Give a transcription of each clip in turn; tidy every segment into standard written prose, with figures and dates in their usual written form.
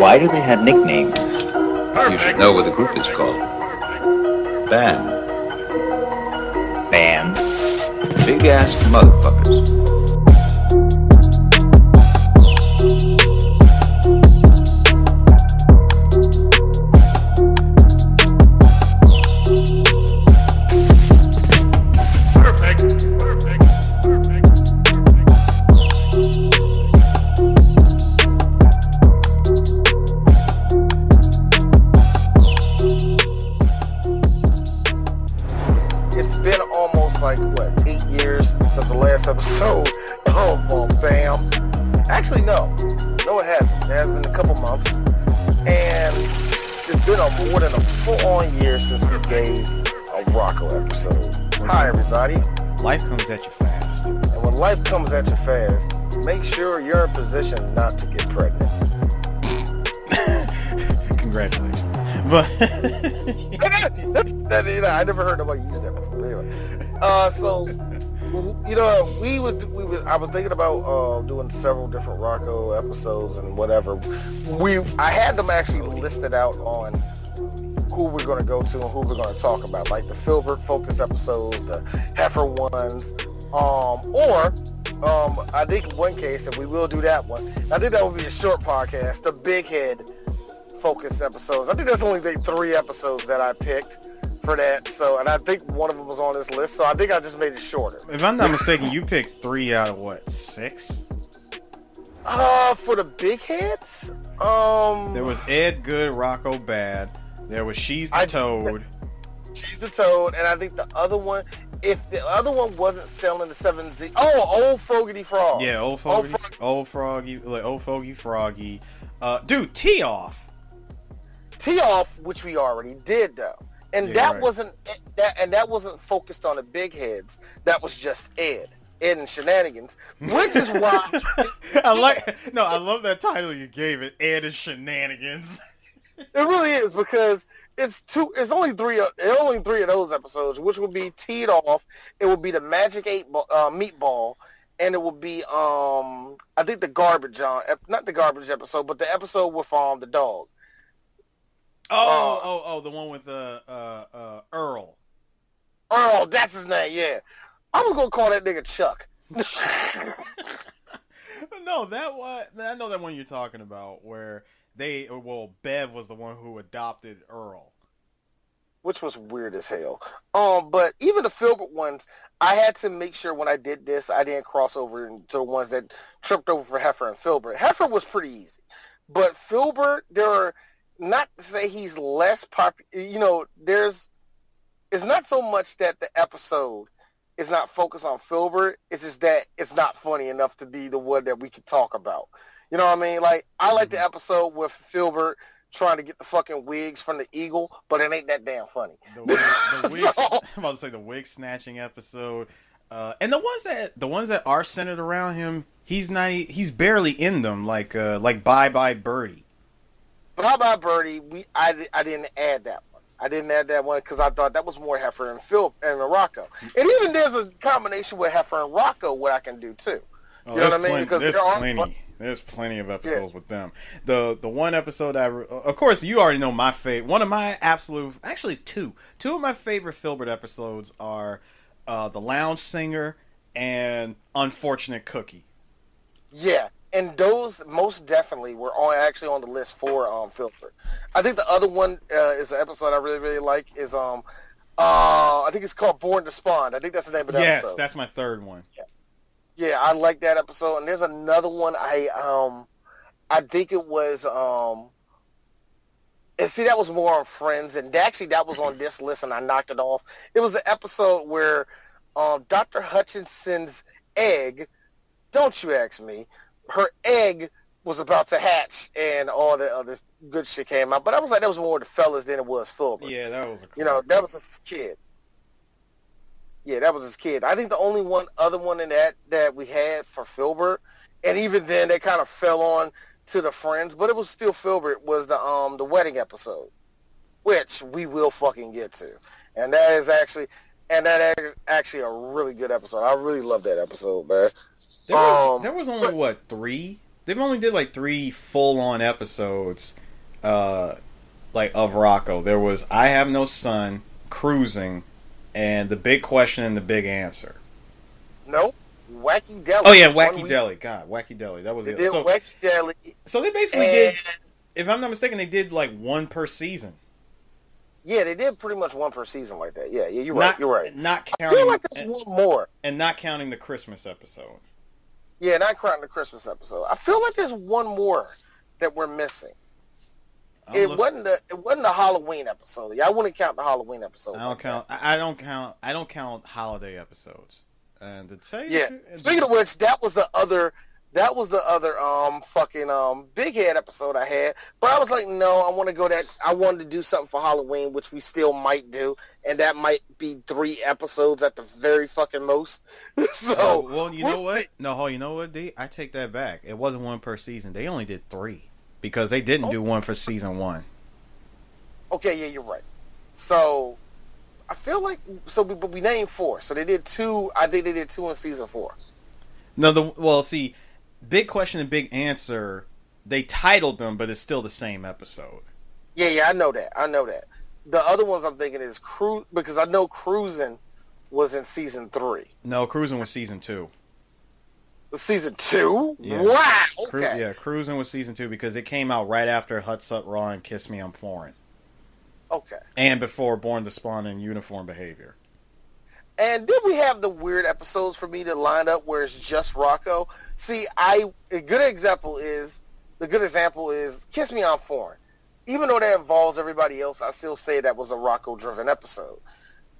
Why do they have nicknames? You should know what the group is called. BAM. BAM? Big ass motherfuckers. Episode of BAM. Actually, no, it hasn't. It has been a couple months, and it's been more than a full-on year since we gave a Rocko episode. Hi, everybody. Life comes at you fast, and when life comes at you fast, make sure you're in position not to get pregnant. Congratulations, but I never heard nobody use that before. Anyway, so. You know, I was thinking about doing several different Rocko episodes and whatever. I had them actually listed out on who we're going to go to and who we're going to talk about, like the Filburt focus episodes, the Heffer ones, or I think in one case, and we will do that one. I think that will be a short podcast, the Bighead focus episodes. I think there's only 3 episodes that I picked for that, and I think one of them was on this list, so I think I just made it shorter. If I'm not mistaken, you picked 3 out of what, 6? For the big heads, there was Ed good, Rocko bad. There was She's the Toad, and I think the other one, if the other one wasn't selling the 7 Zzz, Old Foggy Frog. Yeah, Old Foggy Froggy. Dude, Tee Off, which we already did though. And yeah, that wasn't focused on the big heads. That was just Ed and Shenanigans, which is why I love that title you gave it, Ed and Shenanigans. It really is, because it's only three of those episodes, which would be Teed Off. It would be the Magic 8 Meatball, and it would be I think not the garbage episode, but the episode with the dog. The one with Earl. Earl, that's his name, yeah. I was gonna call that nigga Chuck. No, that one. I know that one you're talking about, where Bev was the one who adopted Earl, which was weird as hell. But even the Filburt ones, I had to make sure when I did this, I didn't cross over into the ones that tripped over for Heffer and Filburt. Heffer was pretty easy, but Filburt, not to say he's less popular, it's not so much that the episode is not focused on Filburt, it's just that it's not funny enough to be the one that we could talk about. You know what I mean? Like, I like the episode with Filburt trying to get the fucking wigs from the Eagle, but it ain't that damn funny. The wigs, I'm about to say the wig snatching episode. And the ones that are centered around him, he's barely in them, like Bye Bye Birdie. Bye Bye Birdie, I didn't add that one. I didn't add that one because I thought that was more Heffer and Rocko. And even there's a combination with Heffer and Rocko what I can do too. You know what I mean? Because there's plenty of episodes with them. The one episode of course you already know my favorite. One of my actually two of my favorite Filburt episodes are The Lounge Singer and Unfortunate Cookie. Yeah. And those most definitely were actually on the list for Filburt. I think the other one is an episode I really, really like is I think it's called Born to Spawn. I think that's the name of the episode. Yes, that's my third one. Yeah, I like that episode. And there's another one I think it was and see, that was more on Friends, and actually that was on this list and I knocked it off. It was an episode where Dr. Hutchinson's egg, don't you ask me, her egg was about to hatch and all the other good shit came out. But I was like, that was more the fellas than it was Filburt. Yeah, that was that was his kid. Yeah, that was his kid. I think the only other one in that we had for Filburt, and even then they kind of fell on to the Friends, but it was still Filburt, was the wedding episode, which we will fucking get to. And that is actually a really good episode. I really love that episode, man. There was only 3 they've only did like 3 full-on episodes, like of Rocko. There was I Have No Son, Cruising, and The Big Question and The Big Answer. Nope. Wacky Deli. Oh yeah, Wacky Deli. God, Wacky Deli. That was They it. did Wacky Deli. So they basically did, if I'm not mistaken, they did like 1 per season. Yeah, they did pretty much 1 per season like that. Yeah, you're right. You're right. Not I counting. feel like there's one more. And not counting the Christmas episode. Yeah, not counting the Christmas episode. I feel like there's one more that we're missing. It wasn't the Halloween episode. Yeah, I wouldn't count the Halloween episode. I don't count holiday episodes. And to tell you, yeah. Speaking of which, that was the other fucking Bighead episode I had. But I was like, no, I wanted to do something for Halloween, which we still might do, and that might be 3 episodes at the very fucking most. So well, you know what? No, you know what, D? I take that back. It wasn't 1 per season. They only did 3 because they didn't do 1 for season 1. Okay, yeah, you're right. So I feel like but we named 4. So they did 2. I think they did 2 in season 4. No, see, Big Question and Big Answer, they titled them, but it's still the same episode. Yeah, I know that. The other ones I'm thinking is because I know Cruising was in season 3. No, Cruising was season 2. Season 2? Yeah. Wow. Okay. Cruising was season 2 because it came out right after Huts Up Raw and Kiss Me I'm Foreign. Okay. And before Born to Spawn and Uniform Behavior. And then we have the weird episodes for me to line up where it's just Rocko. See, a good example is Kiss Me I'm Foreign. Even though that involves everybody else, I still say that was a Rocko-driven episode.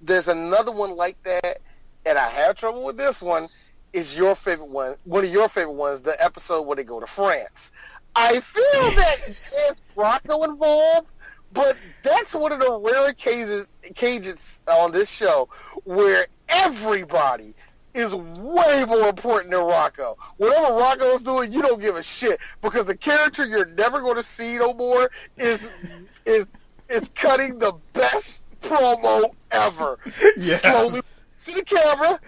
There's another one like that, and I have trouble with this one, is your favorite one. One of your favorite ones, the episode where they go to France. I feel that there's Rocko involved, but that's one of the rare occasions on this show where everybody is way more important than Rocko. Whatever Rocko's doing, you don't give a shit because the character you're never going to see no more is cutting the best promo ever. Yes. Slowly to the camera.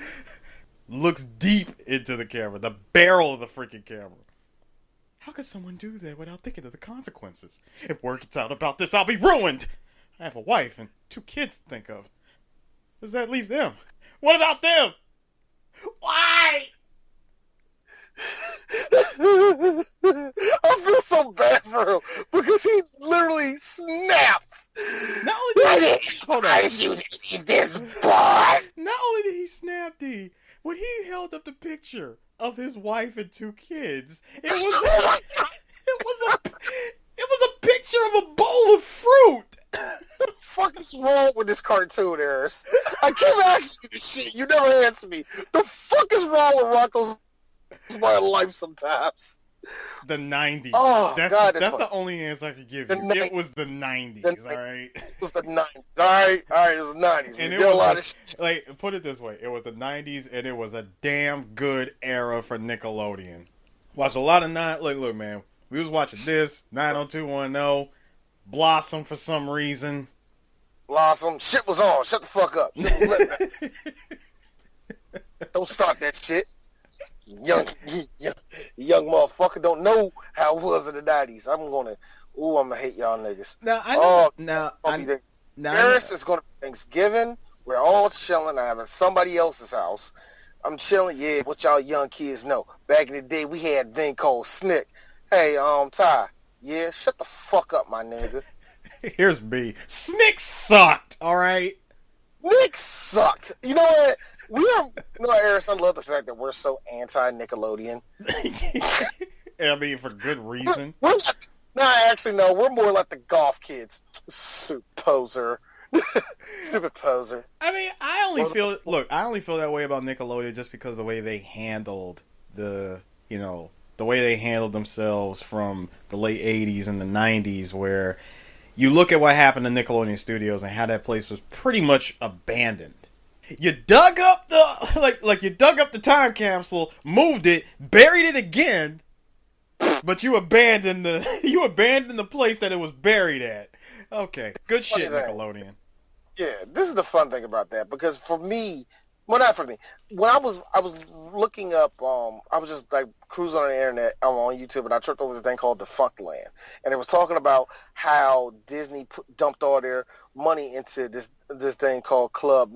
Looks deep into the camera, the barrel of the freaking camera. How could someone do that without thinking of the consequences? If word gets out about this, I'll be ruined. I have a wife and 2 kids to think of. Does that leave them? What about them? Why? I feel so bad for him because he literally snaps. Not only did this boss. Not only did he snap, D, when he held up the picture of his wife and 2 kids, it was a picture of a bowl of fruit. What the fuck is wrong with this cartoon, Eris? I keep asking you this shit. You never answer me. The fuck is wrong with Rocko's my life sometimes? The 90s. Oh, that's the only answer I could give you. It was the 90s, alright? It was the 90s. Alright, it was the 90s. And it was a lot of shit. Like, put it this way. It was the 90s, and it was a damn good era for Nickelodeon. Watched a lot of look, man. We was watching this, 90210, Blossom for some reason. Blossom. Shit was on. Shut the fuck up. Don't start that shit. Young motherfucker don't know how it was in the 90s. I'm gonna hate y'all niggas. Now, I know. Paris is gonna be Thanksgiving. We're all chilling. I'm at somebody else's house. I'm chilling. Yeah, what y'all young kids know. Back in the day, we had a thing called Snick. Hey, Ty. Yeah, shut the fuck up, my nigga. Here's B. Snick sucked, alright? Snick sucked. You know what? Eris, I love the fact that we're so anti-Nickelodeon. I mean, for good reason. We're more like the golf kids. Stupid poser. Stupid poser. I mean, I only feel that way about Nickelodeon just because of the way they handled the way they handled themselves from the late 80s and the 90s, where you look at what happened to Nickelodeon Studios and how that place was pretty much abandoned. You dug up the time capsule, moved it, buried it again, but you abandoned the place that it was buried at. Okay, good shit, Nickelodeon. Yeah, this is the fun thing about that, because for me, Well, not for me. When I was looking up, I was just like cruising on the internet, on YouTube, and I tripped over this thing called Defunctland, and it was talking about how Disney dumped all their money into this thing called Club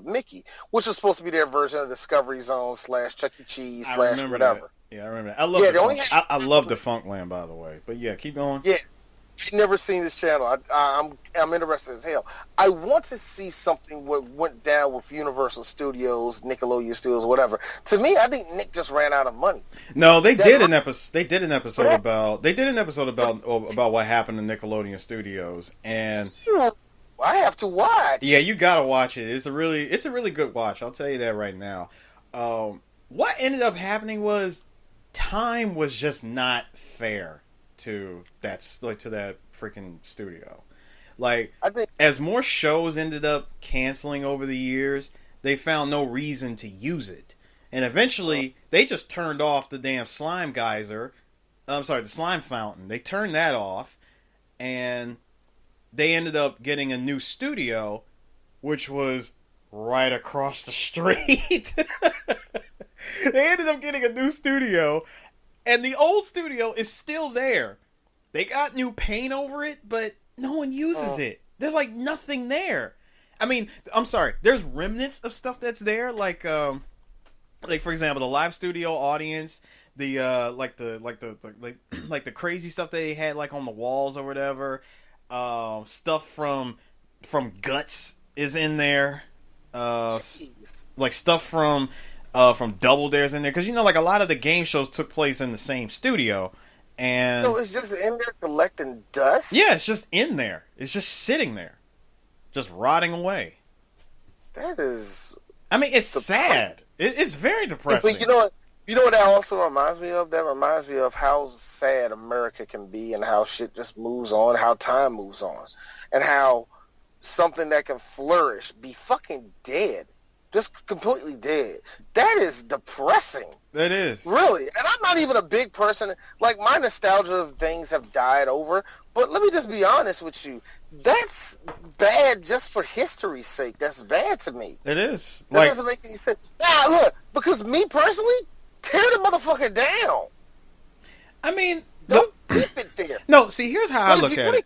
Mickey, which is supposed to be their version of Discovery Zone / Chuck E. Cheese / whatever. That. Yeah, I remember that. I love Defunctland, by the way. But yeah, keep going. Yeah. I've never seen this channel. I'm interested as hell. I want to see something what went down with Universal Studios, Nickelodeon Studios, whatever. To me, I think Nick just ran out of money. No, they did an episode about what happened to Nickelodeon Studios, and I have to watch. Yeah, you gotta watch it. It's a really good watch. I'll tell you that right now. What ended up happening was time was just not fair to that freaking studio. Like, I think as more shows ended up canceling over the years, they found no reason to use it, and eventually they just turned off the damn slime geyser. I'm sorry, the slime fountain. They turned that off, and they ended up getting a new studio, which was right across the street. They ended up getting a new studio, and the old studio is still there. They got new paint over it, but no one uses it. There's like nothing there. I mean, I'm sorry. There's remnants of stuff that's there, like for example, the live studio audience, the the crazy stuff they had like on the walls or whatever. Stuff from Guts is in there. Like stuff from Double Dare's in there, because like a lot of the game shows took place in the same studio, and so it's just in there collecting dust. Yeah, it's just in there. It's just sitting there, just rotting away. That is. I mean, it's sad. It's very depressing. But you know what? You know what that also reminds me of? That reminds me of how sad America can be, and how shit just moves on, how time moves on, and how something that can flourish be fucking dead. Just completely dead. That is depressing. That is. Really. And I'm not even a big person. Like, my nostalgia of things have died over. But let me just be honest with you. That's bad just for history's sake. That's bad to me. It is. That doesn't make any sense. Nah, look. Because me personally, tear the motherfucker down. I mean, don't keep it there. No, see, here's how I look at it.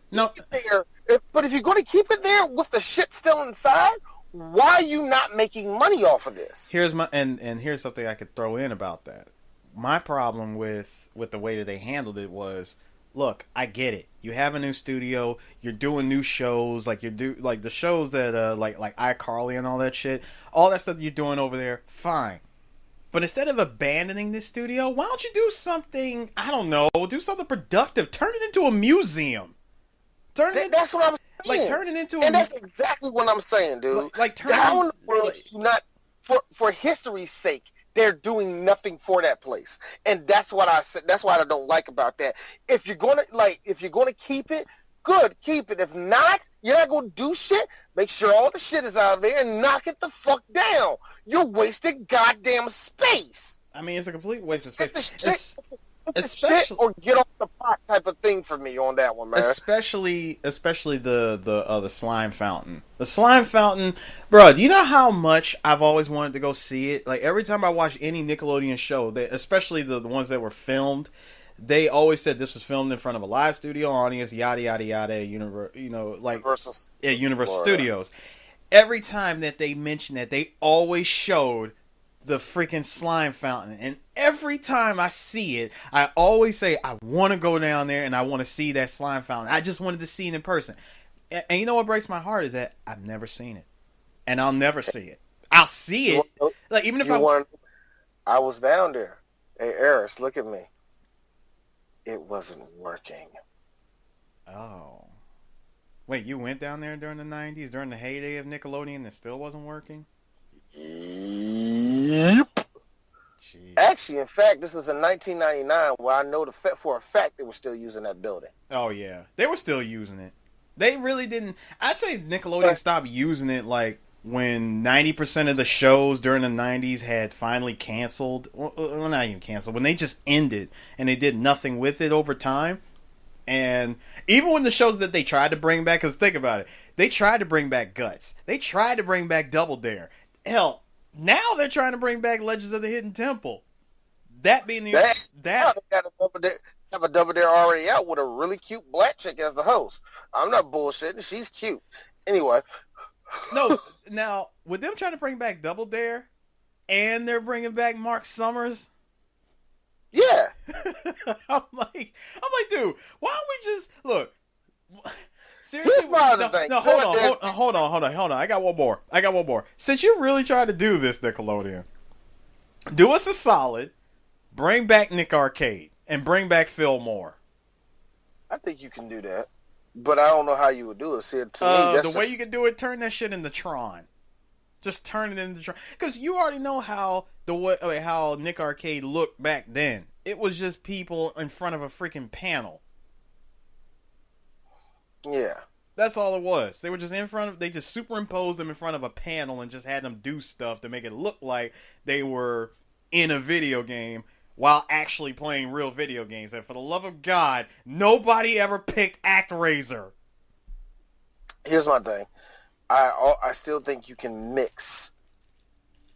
But if you're going to keep it there with the shit still inside, why are you not making money off of this? Here's my and here's something I could throw in about that. My problem with the way that they handled it was, look, I get it. You have a new studio, you're doing new shows, like like the shows that like iCarly and all that shit, all that stuff you're doing over there, fine. But instead of abandoning this studio, why don't you do something? I don't know, do something productive. Turn it into a museum. That's what I'm saying. Like, turn it into and that's exactly what I'm saying, dude. How in the world not for history's sake, they're doing nothing for that place, and that's what I said. That's what I don't like about that. If you're gonna keep it, good, keep it. If not, you're not gonna do shit. Make sure all the shit is out of there and knock it the fuck down. You're wasting goddamn space. I mean, it's a complete waste of space. Especially or get off the pot type of thing for me on that one, man. Especially the slime fountain. The slime fountain, bro. Do you know how much I've always wanted to go see it? Like, every time I watch any Nickelodeon show, especially the ones that were filmed, they always said this was filmed in front of a live studio audience. Yada yada yada. Universal Studios. Every time that they mentioned that, they always showed the freaking slime fountain, and every time I see it, I always say I want to go down there and I want to see that slime fountain. I just wanted to see it in person, and you know what breaks my heart is that I've never seen it, and I'll never see it. I'll see it, like, even if I was down there. Hey, Eris, look at me. It wasn't working. Oh, wait, you went down there during the 90s, during the heyday of Nickelodeon, and it still wasn't working? Yep. Jeez. Actually, in fact, this was in 1999, where I know for a fact they were still using that building. Oh yeah, they were still using it. They really didn't. I'd say Nickelodeon stopped using it like when 90% of the shows during the 90s had finally canceled. Well, not even canceled. When they just ended and they did nothing with it over time. And even when the shows that they tried to bring back, because think about it, they tried to bring back Guts. They tried to bring back Double Dare. Hell, Now they're trying to bring back Legends of the Hidden Temple. That being the Got have a double dare already out with a really cute black chick as the host. I'm not bullshitting. She's cute. Anyway. No, now with them trying to bring back Double Dare, and they're bringing back Mark Summers. Yeah. I'm like, dude, why don't we just look? Seriously, hold on. I got one more. Since you really tried to do this, Nickelodeon, do us a solid. Bring back Nick Arcade and bring back Phil Moore. I think you can do that, but I don't know how you would do it. See, to me, that's way you can do it, turn that shit into Tron. Just turn it into Tron, because you already know how how Nick Arcade looked back then. It was just people in front of a freaking panel. Yeah. That's all it was. They were just they just superimposed them in front of a panel and just had them do stuff to make it look like they were in a video game while actually playing real video games. And for the love of God, nobody ever picked ActRaiser. Here's my thing. I still think you can mix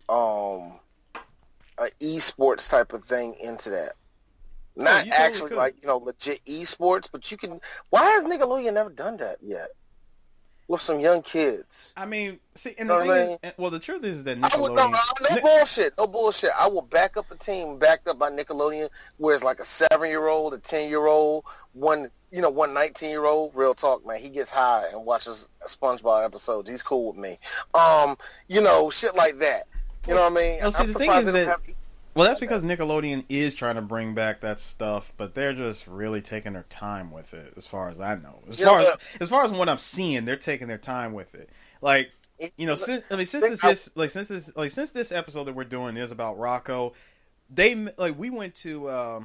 a esports type of thing into that. Not actually legit esports, but you can. Why has Nickelodeon never done that yet? With some young kids. I mean, see, and the thing is, well, the truth is that Nickelodeon. No bullshit. I will back up a team backed up by Nickelodeon, where it's like a 7-year-old, a 10-year-old, one 19-year-old. Real talk, man. He gets high and watches SpongeBob episodes. He's cool with me. Shit like that. You know what I mean? No, see, the thing is that. Well, that's because Nickelodeon is trying to bring back that stuff, but they're just really taking their time with it, as far as I know. As far as what I'm seeing, they're taking their time with it. Like, since this episode that we're doing is about Rocko, we went to what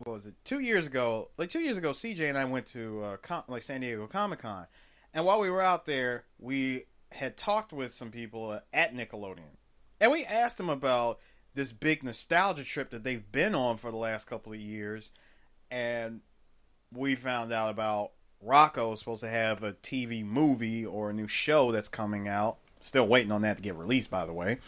was it? 2 years ago? Like 2 years ago, CJ and I went to San Diego Comic-Con, and while we were out there, we had talked with some people at Nickelodeon, and we asked them about this big nostalgia trip that they've been on for the last couple of years, and we found out about Rocko is supposed to have a TV movie or a new show that's coming out. Still waiting on that to get released, by the way.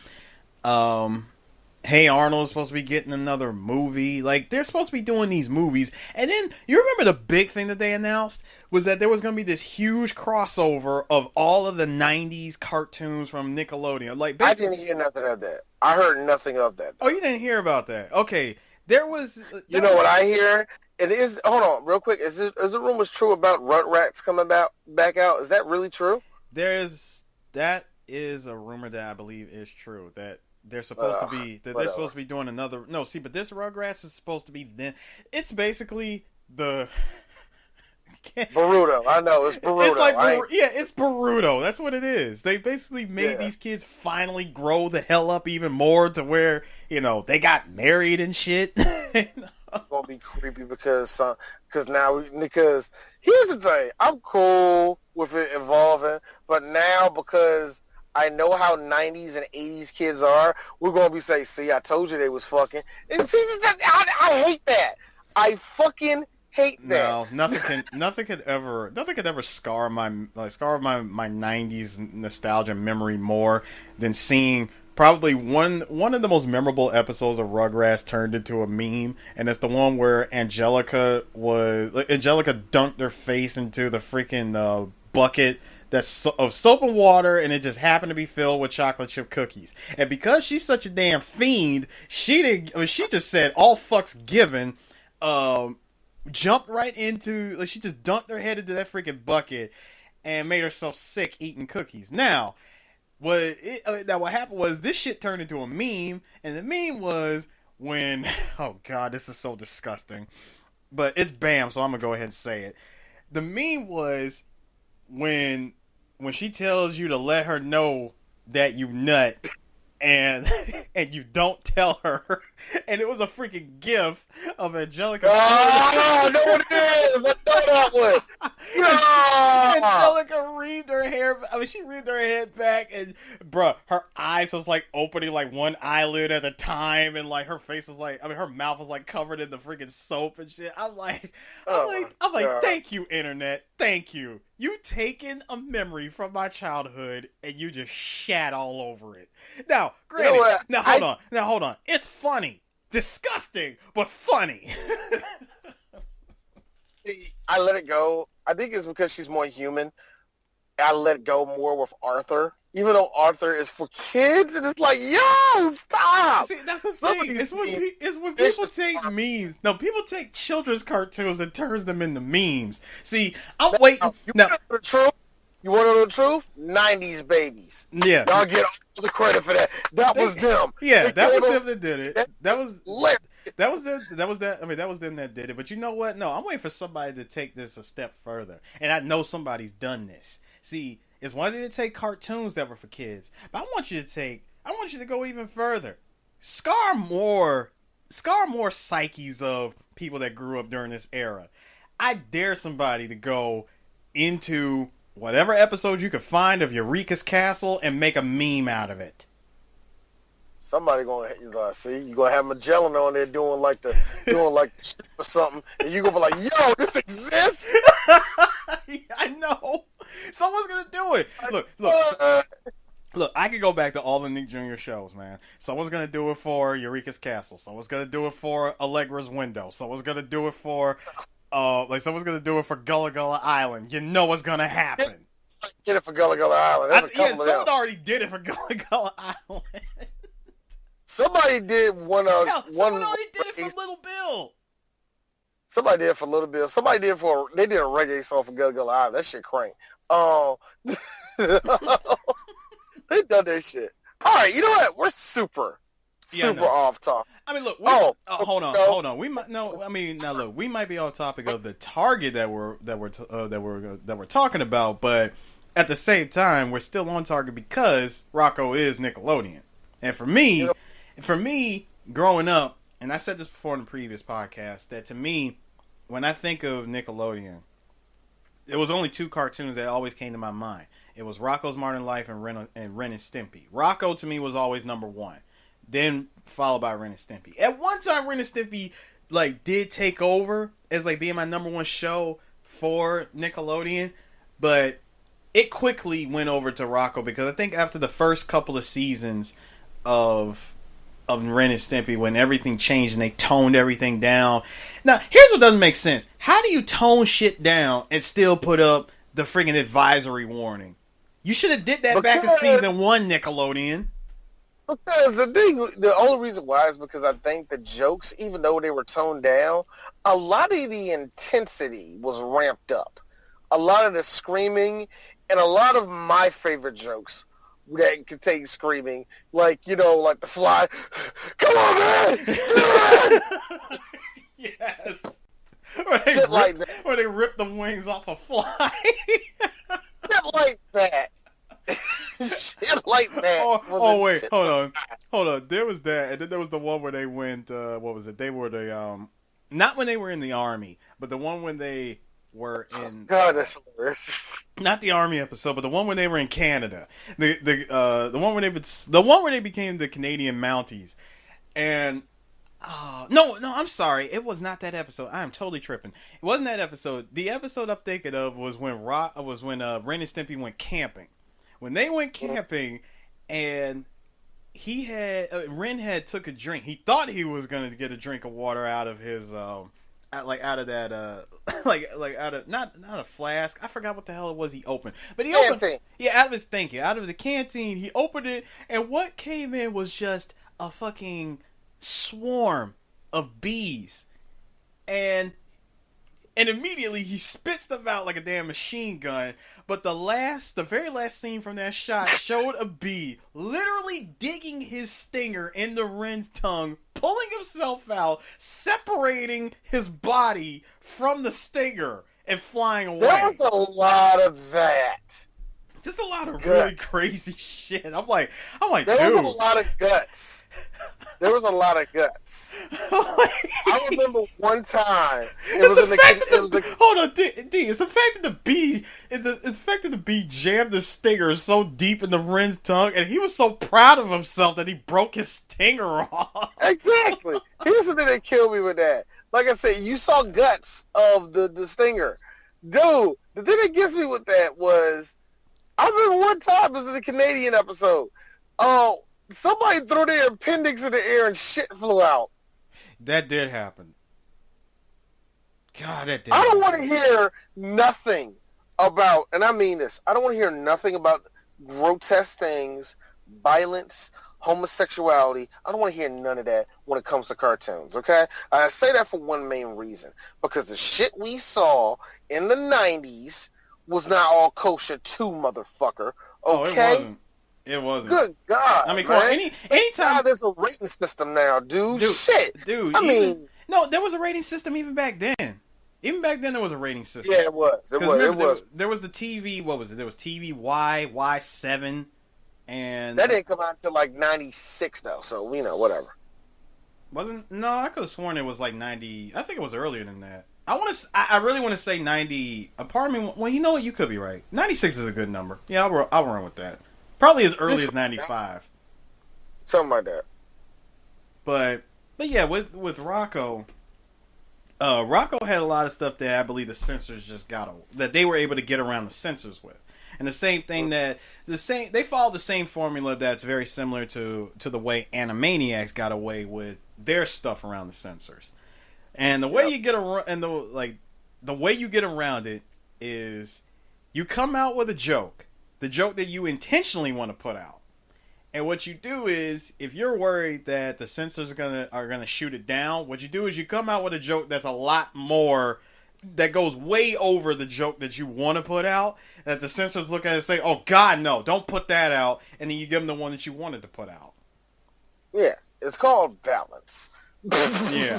Hey Arnold is supposed to be getting another movie. Like, they're supposed to be doing these movies. And then, you remember the big thing that they announced? Was that there was going to be this huge crossover of all of the 90s cartoons from Nickelodeon. Like, I didn't hear nothing of that. I heard nothing of that. Oh, you didn't hear about that? Okay. There was... what I hear? It is... Hold on, real quick. Is the rumors true about Rugrats coming back out? Is that really true? That is a rumor that I believe is true. That... They're supposed to be. They're supposed to be doing another. No, see, but this Rugrats is supposed to be. Then it's basically the Boruto. I know it's Boruto. It's like it's Boruto. That's what it is. They basically made these kids finally grow the hell up even more to where they got married and shit. It's gonna be creepy because here's the thing. I'm cool with it evolving, but now because I know how 90s and 80s kids are, we're going to be saying, see, I told you they was fucking. And see, I hate that. I fucking hate that. No, nothing could ever scar my 90s nostalgia memory more than seeing probably one of the most memorable episodes of Rugrats turned into a meme, and it's the one where Angelica dunked her face into the freaking bucket that's of soap and water, and it just happened to be filled with chocolate chip cookies. And because she's such a damn fiend, she just said all fucks given, jumped right into, she just dunked her head into that freaking bucket and made herself sick eating cookies. Now, what happened was this shit turned into a meme, and the meme was when, oh god, this is so disgusting, but it's BAM, so I'm gonna go ahead and say it. The meme was when she tells you to let her know that you nut and you don't tell her, and it was a freaking gif of Angelica. Oh, no, it is. I know that one. Yeah. Angelica reamed her hair. She reamed her head back, and bruh, her eyes was like opening like one eyelid at a time, and like her face was like, her mouth was like covered in the freaking soap and shit. I'm like, thank you, internet, thank you. You taking a memory from my childhood and you just shat all over it. Now, granted, You know what? Now hold on. It's funny. Disgusting, but funny. I let it go. I think it's because she's more human. I let it go more with Arthur. Even though Arthur is for kids, and it's like, yo, stop! See, that's the thing. It's when people take memes. No, people take children's cartoons and turns them into memes. See, I'm waiting. Now, the truth? You want to know the truth? 90s babies. Yeah. Y'all get all the credit for that. That was them. Yeah, that was them that did it. That was them that did it. But you know what? No, I'm waiting for somebody to take this a step further. And I know somebody's done this. See, it's one thing to take cartoons that were for kids, but I want you to go even further. Scar more psyches of people that grew up during this era. I dare somebody to go into whatever episode you could find of Eureka's Castle and make a meme out of it. Somebody gonna see you gonna have Magellan on there doing like or something, and you gonna be like, "Yo, this exists." I know. Someone's gonna do it. Look. I could go back to all the Nick Jr. shows, man. Someone's gonna do it for Eureka's Castle. Someone's gonna do it for Allegra's Window. Someone's gonna do it for, someone's gonna do it for Gullah Gullah Island. You know what's gonna happen. Did it for Gullah Gullah Island. Someone already did it for Gullah Gullah Island. Somebody did one. Someone already did it for Little Bill. Somebody did it for Little Bill. Somebody did they did a reggae song for Gullah Gullah Island. That shit crank. They done that shit. All right, you know what? We're super off topic. I mean, look. Hold on. We might look. We might be off topic of the target that we're talking about, but at the same time, we're still on target because Rocko is Nickelodeon, and for me, growing up, and I said this before in the previous podcast, that to me, when I think of Nickelodeon, there was only two cartoons that always came to my mind. It was Rocko's Modern Life and Ren and Stimpy. Rocko to me was always number one, then followed by Ren and Stimpy. At one time, Ren and Stimpy did take over as being my number one show for Nickelodeon, but it quickly went over to Rocko because I think after the first couple of seasons of Ren and Stimpy, when everything changed and they toned everything down. Now, here's what doesn't make sense. How do you tone shit down and still put up the friggin' advisory warning? You should have did that back in season 1, Nickelodeon. Because the only reason why is because I think the jokes, even though they were toned down, a lot of the intensity was ramped up. A lot of the screaming and a lot of my favorite jokes that could take screaming, like the fly. Come on, man! Yes. Where they rip the wings off a fly. Shit like that. Shit like that. Wait, hold on. There was that, and then there was the one where they went. What was it? They were the not when they were in the army, but the one when they were in. God, that's hilarious. Not the army episode, but the one when they were in Canada. The one where they became the Canadian Mounties, and. No, I'm sorry. It was not that episode. I am totally tripping. It wasn't that episode. The episode I'm thinking of was when Ren and Stimpy went camping. When they went camping, and Ren had took a drink. He thought he was gonna get a drink of water out of his out of that out of not a flask. I forgot what the hell it was he opened. But he opened out of the canteen. He opened it, and what came in was just a fucking swarm of bees, and immediately he spits them out like a damn machine gun. But the very last scene from that shot showed a bee literally digging his stinger into Ren's tongue, pulling himself out, separating his body from the stinger, and flying away. There was a lot of that. Just a lot of really crazy shit. I'm like, there dude. was a lot of guts. There was a lot of guts. I remember one time. Hold on, D. It's the fact that the bee jammed the stinger so deep into Ren's tongue, and he was so proud of himself that he broke his stinger off. Exactly. Here's the thing that killed me with that. Like I said, you saw guts of the stinger. Dude, the thing that gets me with that was, I remember one time, it was in a Canadian episode, somebody threw their appendix in the air and shit flew out. That did happen. God, that did I don't happen. want to hear nothing about, and I mean this, I don't want to hear nothing about grotesque things, violence, homosexuality. I don't want to hear none of that when it comes to cartoons, okay? I say that for one main reason. Because the shit we saw in the 90s was not all kosher too, motherfucker. Okay? Oh, it wasn't. Good God, I mean, man. come on, anytime... God, there's a rating system now, dude. Shit. Dude, no, there was a rating system even back then. Even back then, there was a rating system. Yeah, it was. There was the TV, what was it? There was TV Y7... And that didn't come out until like 96 though, so whatever. No, I could have sworn it was like 90. I think it was earlier than that. I really want to say 90. Part of me, well, you know what, you could be right. 96 is a good number. Yeah, I'll run with that. Probably as early as 95. Something like that. But yeah, with Rocko, Rocko had a lot of stuff that I believe the censors that they were able to get around the censors with. And the same thing they followed the same formula that's very similar to the way Animaniacs got away with their stuff around the censors. And the way you get around, and the way you get around it is you come out with the joke that you intentionally want to put out. And what you do is, if you're worried that the censors are gonna shoot it down, what you do is you come out with a joke that's a lot more, that goes way over the joke that you want to put out, that the censors look at it and say, oh God, no, don't put that out, and then you give them the one that you wanted to put out. Yeah, it's called balance. Yeah.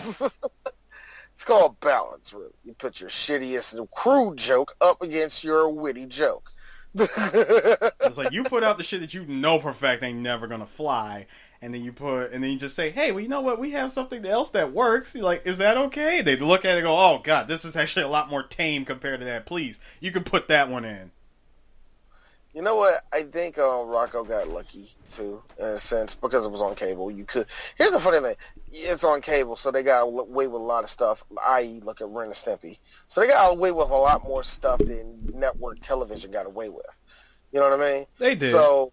It's called balance, really. You put your shittiest and crude joke up against your witty joke. It's like you put out the shit that you know for a fact ain't never gonna fly, and then you just say, hey, well, you know what, we have something else that works. You're like, is that okay? They look at it and go, oh God, this is actually a lot more tame compared to that. Please, you can put that one in. You know what? I think Rocko got lucky too, in a sense, because it was on cable. Here's the funny thing: it's on cable, so they got away with a lot of stuff. I.e., look at Ren and Stimpy. So they got away with a lot more stuff than network television got away with. You know what I mean? They did. So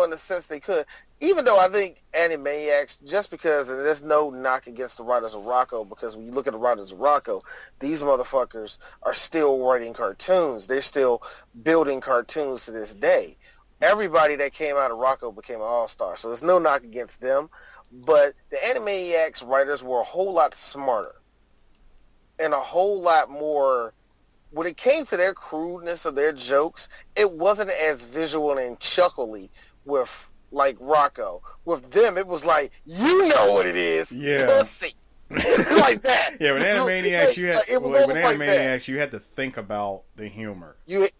in a sense, they could. Even though I think Animaniacs, just because, and there's no knock against the writers of Rocko, because when you look at the writers of Rocko, these motherfuckers are still writing cartoons. They're still building cartoons to this day. Everybody that came out of Rocko became an all-star, so there's no knock against them. But the Animaniacs writers were a whole lot smarter and a whole lot more. When it came to their crudeness of their jokes, it wasn't as visual and chuckly with like Rocko. With them, it was like, you know what it is, pussy. It's like that. Yeah, with Animaniacs, you had to think about the humor. You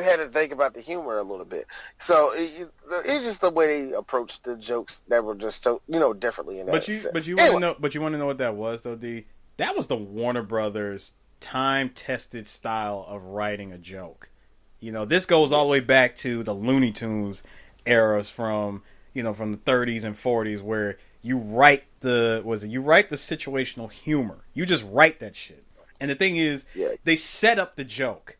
had to think about the humor a little bit. So it's just the way they approached the jokes that were just so differently in that sense. But you want to know what that was though, D? That was the Warner Brothers time-tested style of writing a joke. This goes all the way back to the Looney Tunes eras from the 30s and 40s, where you write the situational humor. You just write that shit. And the thing is, they set up the joke,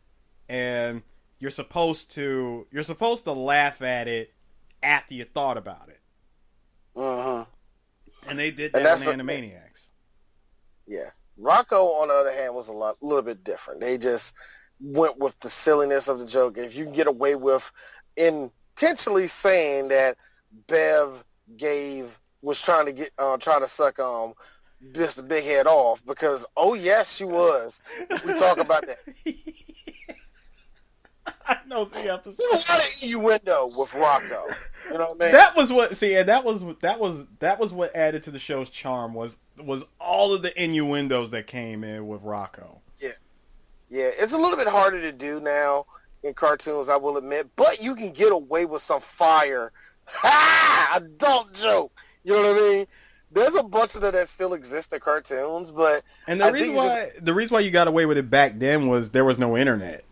and you're supposed to laugh at it after you thought about it. Uh-huh. And they did that in Animaniacs. Yeah. Rocko, on the other hand, was a little bit different. They just went with the silliness of the joke. If you can get away with intentionally saying that Bev was trying to suck Mr. Bighead off, because yes, she was. We talk about that. I know the episode. There's a lot of innuendo with Rocko. You know what I mean? That was what. See, and that was what added to the show's charm was all of the innuendos that came in with Rocko. Yeah. It's a little bit harder to do now in cartoons, I will admit, but you can get away with some fire adult joke. You know what I mean? There's a bunch of that still exist in cartoons, but the reason why you got away with it back then was there was no internet.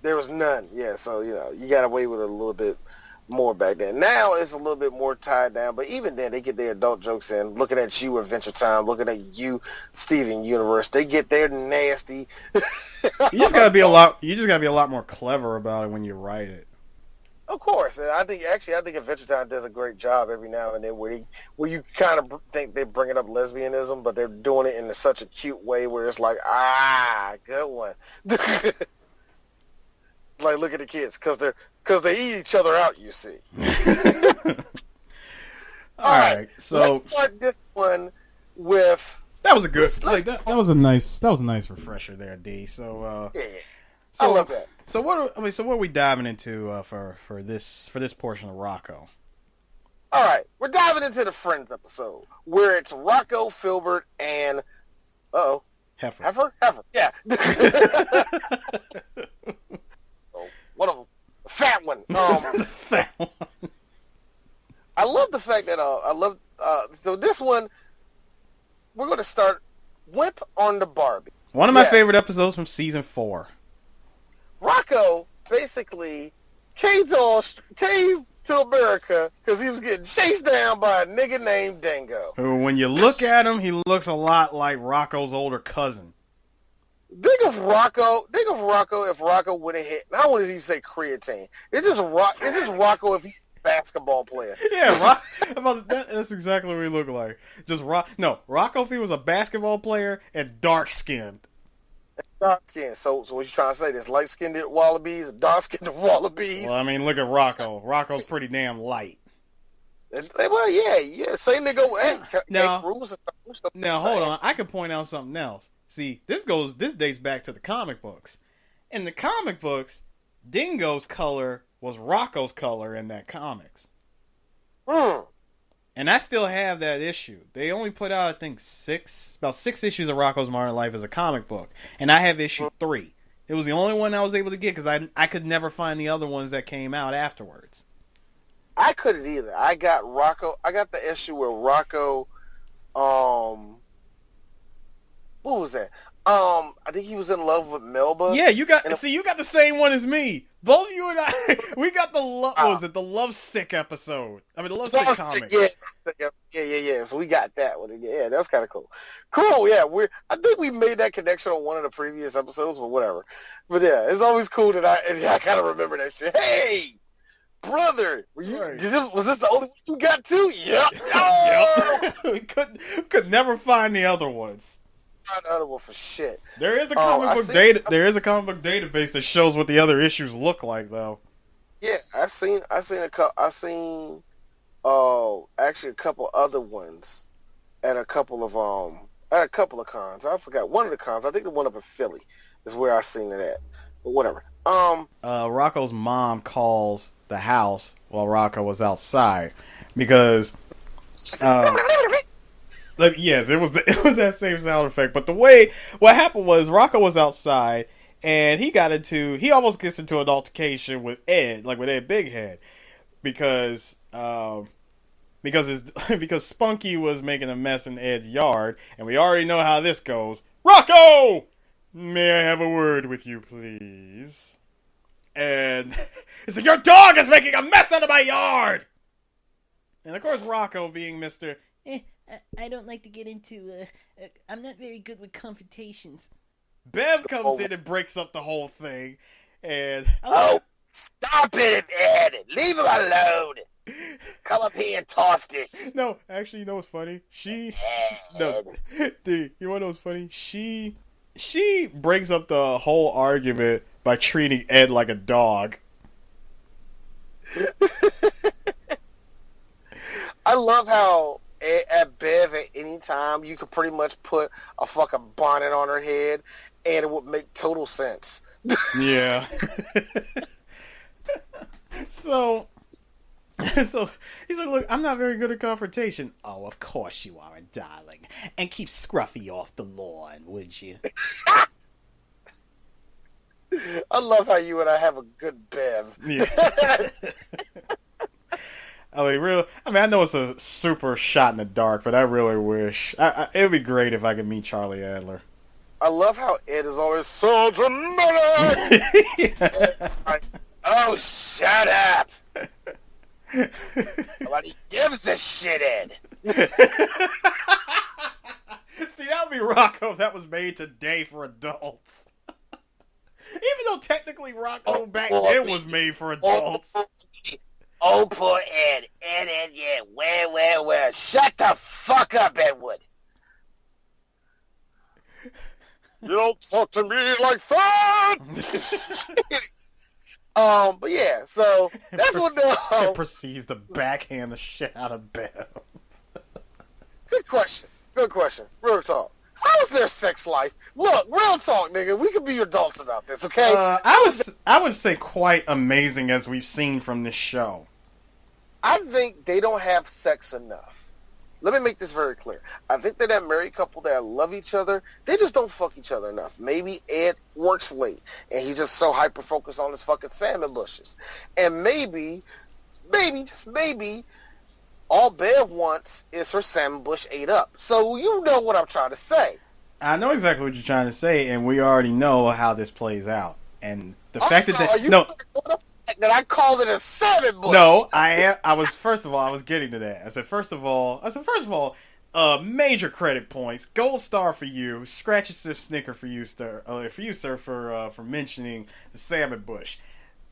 There was none, yeah. So you got away with it a little bit more back then. Now it's a little bit more tied down, but even then they get their adult jokes in. Looking at you, Adventure Time. Looking at you, Steven Universe. They get their nasty. You just gotta be a lot more clever about it when you write it. Of course, and I think Adventure Time does a great job every now and then where you kind of think they're bringing up lesbianism, but they're doing it in such a cute way where it's like, good one. Like, look at the kids, because they eat each other out, you see. All right, so let's start this one with... That was a good, that was a nice refresher there, D. So, yeah, I love that. So what are we diving into for this portion of Rocko? All right, we're diving into the Friends episode where it's Rocko, Filburt, and Heffer, yeah. One of them, the fat one. The fat one. I love the fact that so this one we're going to start Wimp on the Barbie. One of my favorite episodes from season 4. Rocko basically came to America because he was getting chased down by a nigga named Dingo. Who, when you look at him, he looks a lot like Rocko's older cousin. Think of Rocko if Rocko would have hit. I don't want to even say creatine. It's just Rocko if he's a basketball player. Yeah, that's exactly what he looked like. Rocko if he was a basketball player and dark skinned. Dark skin. So what you trying to say? There's light skinned wallabies, dark skinned wallabies. Well, I mean, look at Rocko. Rocko's pretty damn light. Well, yeah. Same nigga. Hey, now, rules. Now hold on. I can point out something else. See, this dates back to the comic books. In the comic books, Dingo's color was Rocko's color in that comics. And I still have that issue. They only put out, I think, about 6 issues of Rocko's Modern Life as a comic book. And I have issue 3. It was the only one I was able to get because I could never find the other ones that came out afterwards. I couldn't either. I got the issue where Rocko, what was that? I think he was in love with Melba. Yeah, you got the same one as me. Both you and I, we got the the Love Sick episode. I mean, the Love Sick comic. Yeah. So we got that one. Yeah, that's kind of cool. Cool. Yeah, I think we made that connection on one of the previous episodes, but whatever. But yeah, it's always cool that I kind of remember that shit. Hey, brother, was this the only one you got too? Yep. Yep. We could never find the other ones. Other one for shit. There is a comic book data. There is a comic book database that shows what the other issues look like, though. Yeah, I seen actually a couple other ones at a couple of cons. I forgot one of the cons. I think the one up in Philly is where I seen it at. But whatever. Rocko's mom calls the house while Rocko was outside because. Yes, it was that same sound effect. But what happened was Rocko was outside and he almost gets into an altercation with Ed Bighead, because Spunky was making a mess in Ed's yard, and we already know how this goes. Rocko, may I have a word with you, please? And it's like, your dog is making a mess out of my yard. And of course, Rocko, being Mr. I don't like to get into, I'm not very good with confrontations. Bev comes in and breaks up the whole thing, and... Stop it, Ed! Leave him alone! Come up here and toss this! No, actually, you know what's funny? You wanna know what's funny? She breaks up the whole argument by treating Ed like a dog. I love how at Bev at any time you could pretty much put a fucking bonnet on her head and it would make total sense. Yeah. So he's like, look, I'm not very good at confrontation. Oh, of course you aren't, darling. And keep Scruffy off the lawn, would you? I love how you and I have a good Bev. Yeah. I know it's a super shot in the dark, but I really wish it would be great if I could meet Charlie Adler. I love how Ed is always so dramatic. Yeah. Like, oh, shut up! Nobody gives a shit in. See, that would be Rocko that was made today for adults. Even though technically Rocko back then was made for adults. Oh, poor Ed. Ed, yeah. Where? Shut the fuck up, Edward. You don't talk to me like that. But yeah, so that's what the proceeds to backhand the shit out of Bev. Good question. Real talk. How is their sex life? Look, real talk, nigga. We can be adults about this, okay? I would say quite amazing, as we've seen from this show. I think they don't have sex enough. Let me make this very clear. I think that married couple that love each other, they just don't fuck each other enough. Maybe Ed works late, and he's just so hyper-focused on his fucking salmon bushes. And maybe, just maybe, all Bev wants is her salmon bush ate up. So you know what I'm trying to say. I know exactly what you're trying to say, and we already know how this plays out. And the fact that that I called it a salmon bush. No, I was getting to that. I said first of all, major credit points, gold star for you, scratch a sip snicker for you, sir, for mentioning the salmon bush.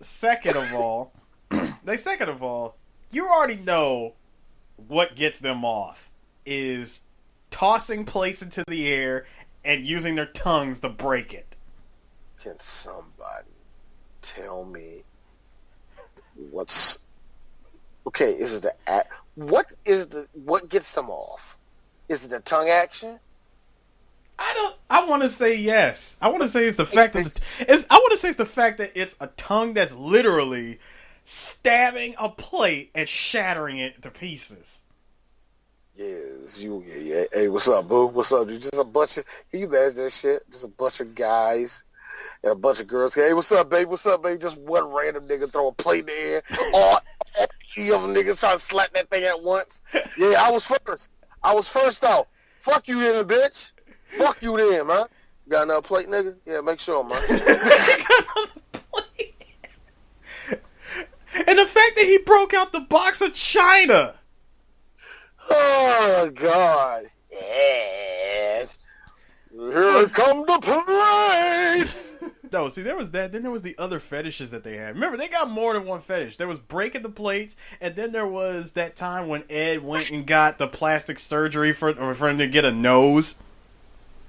Second of all, you already know what gets them off is tossing plates into the air and using their tongues to break it. Can somebody tell me what's okay? Is it what gets them off? Is it the tongue action? I want to say yes. I want to say it's the fact that it's the fact that it's a tongue that's literally stabbing a plate and shattering it to pieces. Yes, yeah. Hey, what's up, boo? What's up, dude? Just a bunch of, can you imagine that shit? Just a bunch of guys and a bunch of girls. Hey, what's up, baby? What's up, baby? Just one random nigga throw a plate in the air. All three of them niggas trying to slap that thing at once. Yeah, I was first, though. Fuck you then, bitch. Fuck you then, man. Got another plate, nigga? Yeah, make sure, man. And the fact that he broke out the box of China. Oh, God. And here come the plates. No, see, there was that. Then there was the other fetishes that they had. Remember, they got more than one fetish. There was breaking the plates, and then there was that time when Ed went and got the plastic surgery for him to get a nose.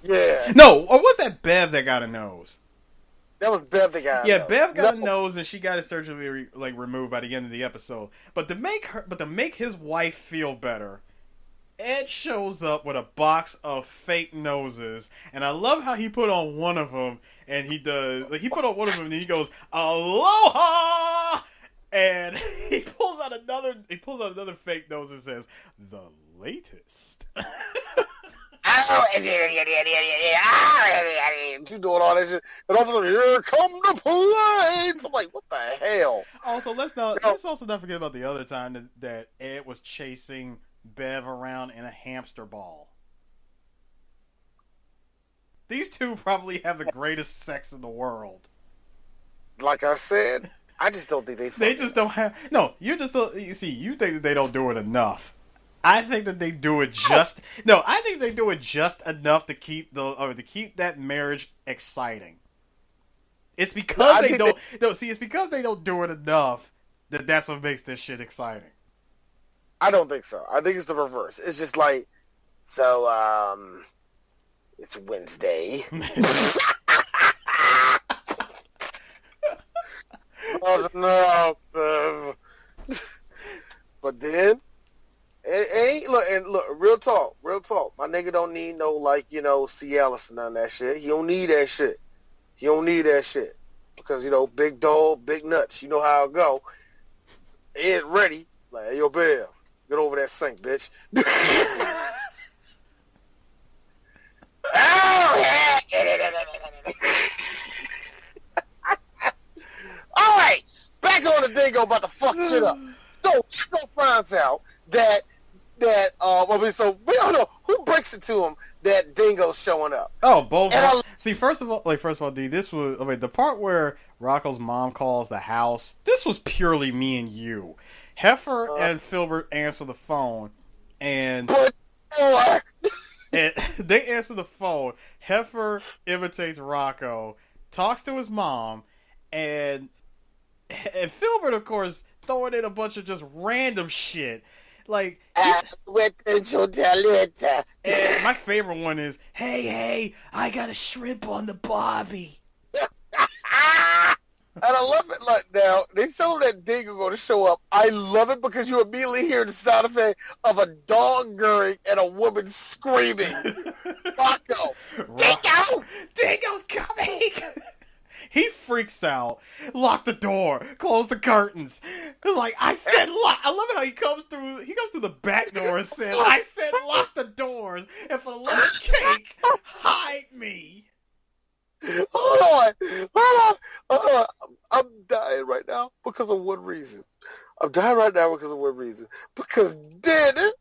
Yeah. No, or was that Bev that got a nose? That was Bev that got a nose. Yeah, Bev got a nose, and she got it surgically removed by the end of the episode. But to make his wife feel better, Ed shows up with a box of fake noses, and I love how he put on one of them, and he put on one of them, and he goes, "Aloha!" And he pulls out another fake nose and says, "The latest." You doing all that shit, and all of a sudden, here come the planes. I'm like, what the hell? Also, let's also not forget about the other time that Ed was chasing Bev around in a hamster ball. These two probably have the greatest sex in the world. Like I said, I just don't think they just don't have. No, you just don't. You see, you think that they don't do it enough. I think that they do it just. No, I think they do it just enough to keep that marriage exciting. It's because they don't. No, see, it's because they don't do it enough that's what makes this shit exciting. I don't think so. I think it's the reverse. It's just like, so, it's Wednesday. Oh, no. But then, look, real talk. My nigga don't need no, C. Ellis and none of that shit. He don't need that shit. Because, big dog, big nuts. You know how it go. Ed ready. Like, hey, yo, Bev, get over that sink, bitch. All right, back on the Dingo about to fuck shit up. So Rocko finds out that so we don't know who breaks it to him that Dingo's showing up. Oh, both. See, first of all, D, this was the part where Rocco's mom calls the house. This was purely me and you. Heffer and Filburt answer the phone, and they answer the phone. Heffer imitates Rocko, talks to his mom, and Filburt, of course, throwing in a bunch of just random shit. Like, and my favorite one is, hey, I got a shrimp on the Barbie. And I love it. Like, now, they told that Dingo going to show up. I love it because you immediately hear the sound effect of a dog gurring and a woman screaming. Rocko! Dingo! Dingo's coming! He freaks out. Lock the door. Close the curtains. Like, I said lock. I love how he comes through the back door and said, I said lock the doors. And for the love of cake, hide me. Hold on. I'm dying right now because of one reason. Because then,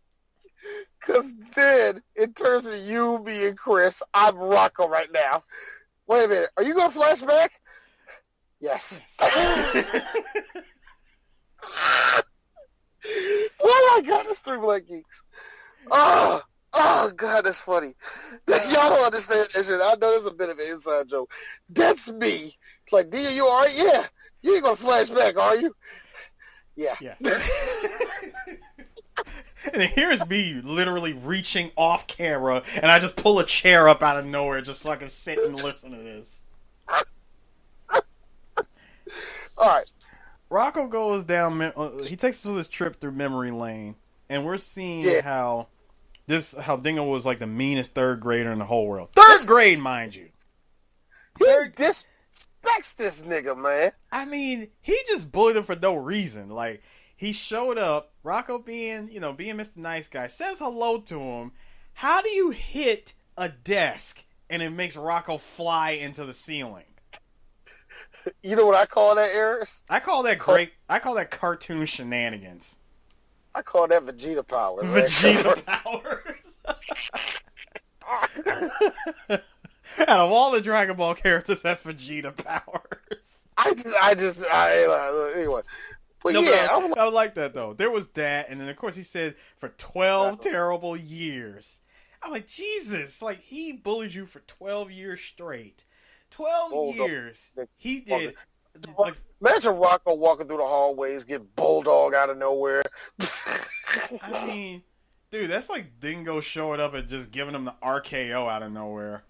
in terms of you, me, and Chris, I'm Rocko right now. Wait a minute. Are you going to flashback? Yes. Oh my God, that's Three Black Geeks. Oh God, that's funny. Y'all don't understand that shit. I know there's a bit of an inside joke. That's me. Like, D, you all right? Yeah. You ain't going to flash back, are you? Yeah. Yes. And here's me literally reaching off camera, and I just pull a chair up out of nowhere just so I can sit and listen to this. Alright. Rocko goes down, he takes us to this trip through memory lane, and we're seeing how Dingo was like the meanest third grader in the whole world. Third grade, mind you. He disrespects this nigga, man. I mean, he just bullied him for no reason. Like, he showed up, Rocko being Mr. Nice Guy, says hello to him. How do you hit a desk and it makes Rocko fly into the ceiling? You know what I call that, Eris? I call that cartoon shenanigans. I call that Vegeta powers. Vegeta powers. Out of all the Dragon Ball characters, that's Vegeta powers. Anyway. But I like that, though. There was that, and then, of course, he said, for 12 terrible years. I'm like, Jesus, like, he bullied you for 12 years straight. 12 years. He did. Like, imagine Rocko walking through the hallways, get Bulldog out of nowhere. I mean, dude, that's like Dingo showing up and just giving him the RKO out of nowhere.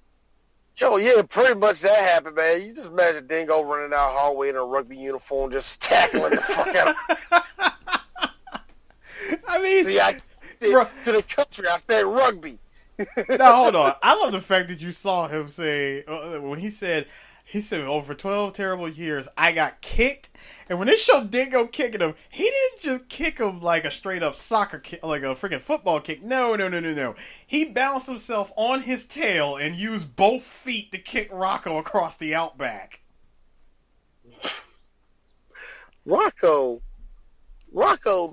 Yo, yeah, pretty much that happened, man. You just imagine Dingo running down the hallway in a rugby uniform, just tackling the fuck out of him. I mean, see, to the country, I said rugby. Now, hold on. I love the fact that you saw him say, when he said, for 12 terrible years, I got kicked. And when they showed Dingo kicking him, he didn't just kick him like a straight up soccer kick, like a freaking football kick. No. He balanced himself on his tail and used both feet to kick Rocko across the outback. Rocko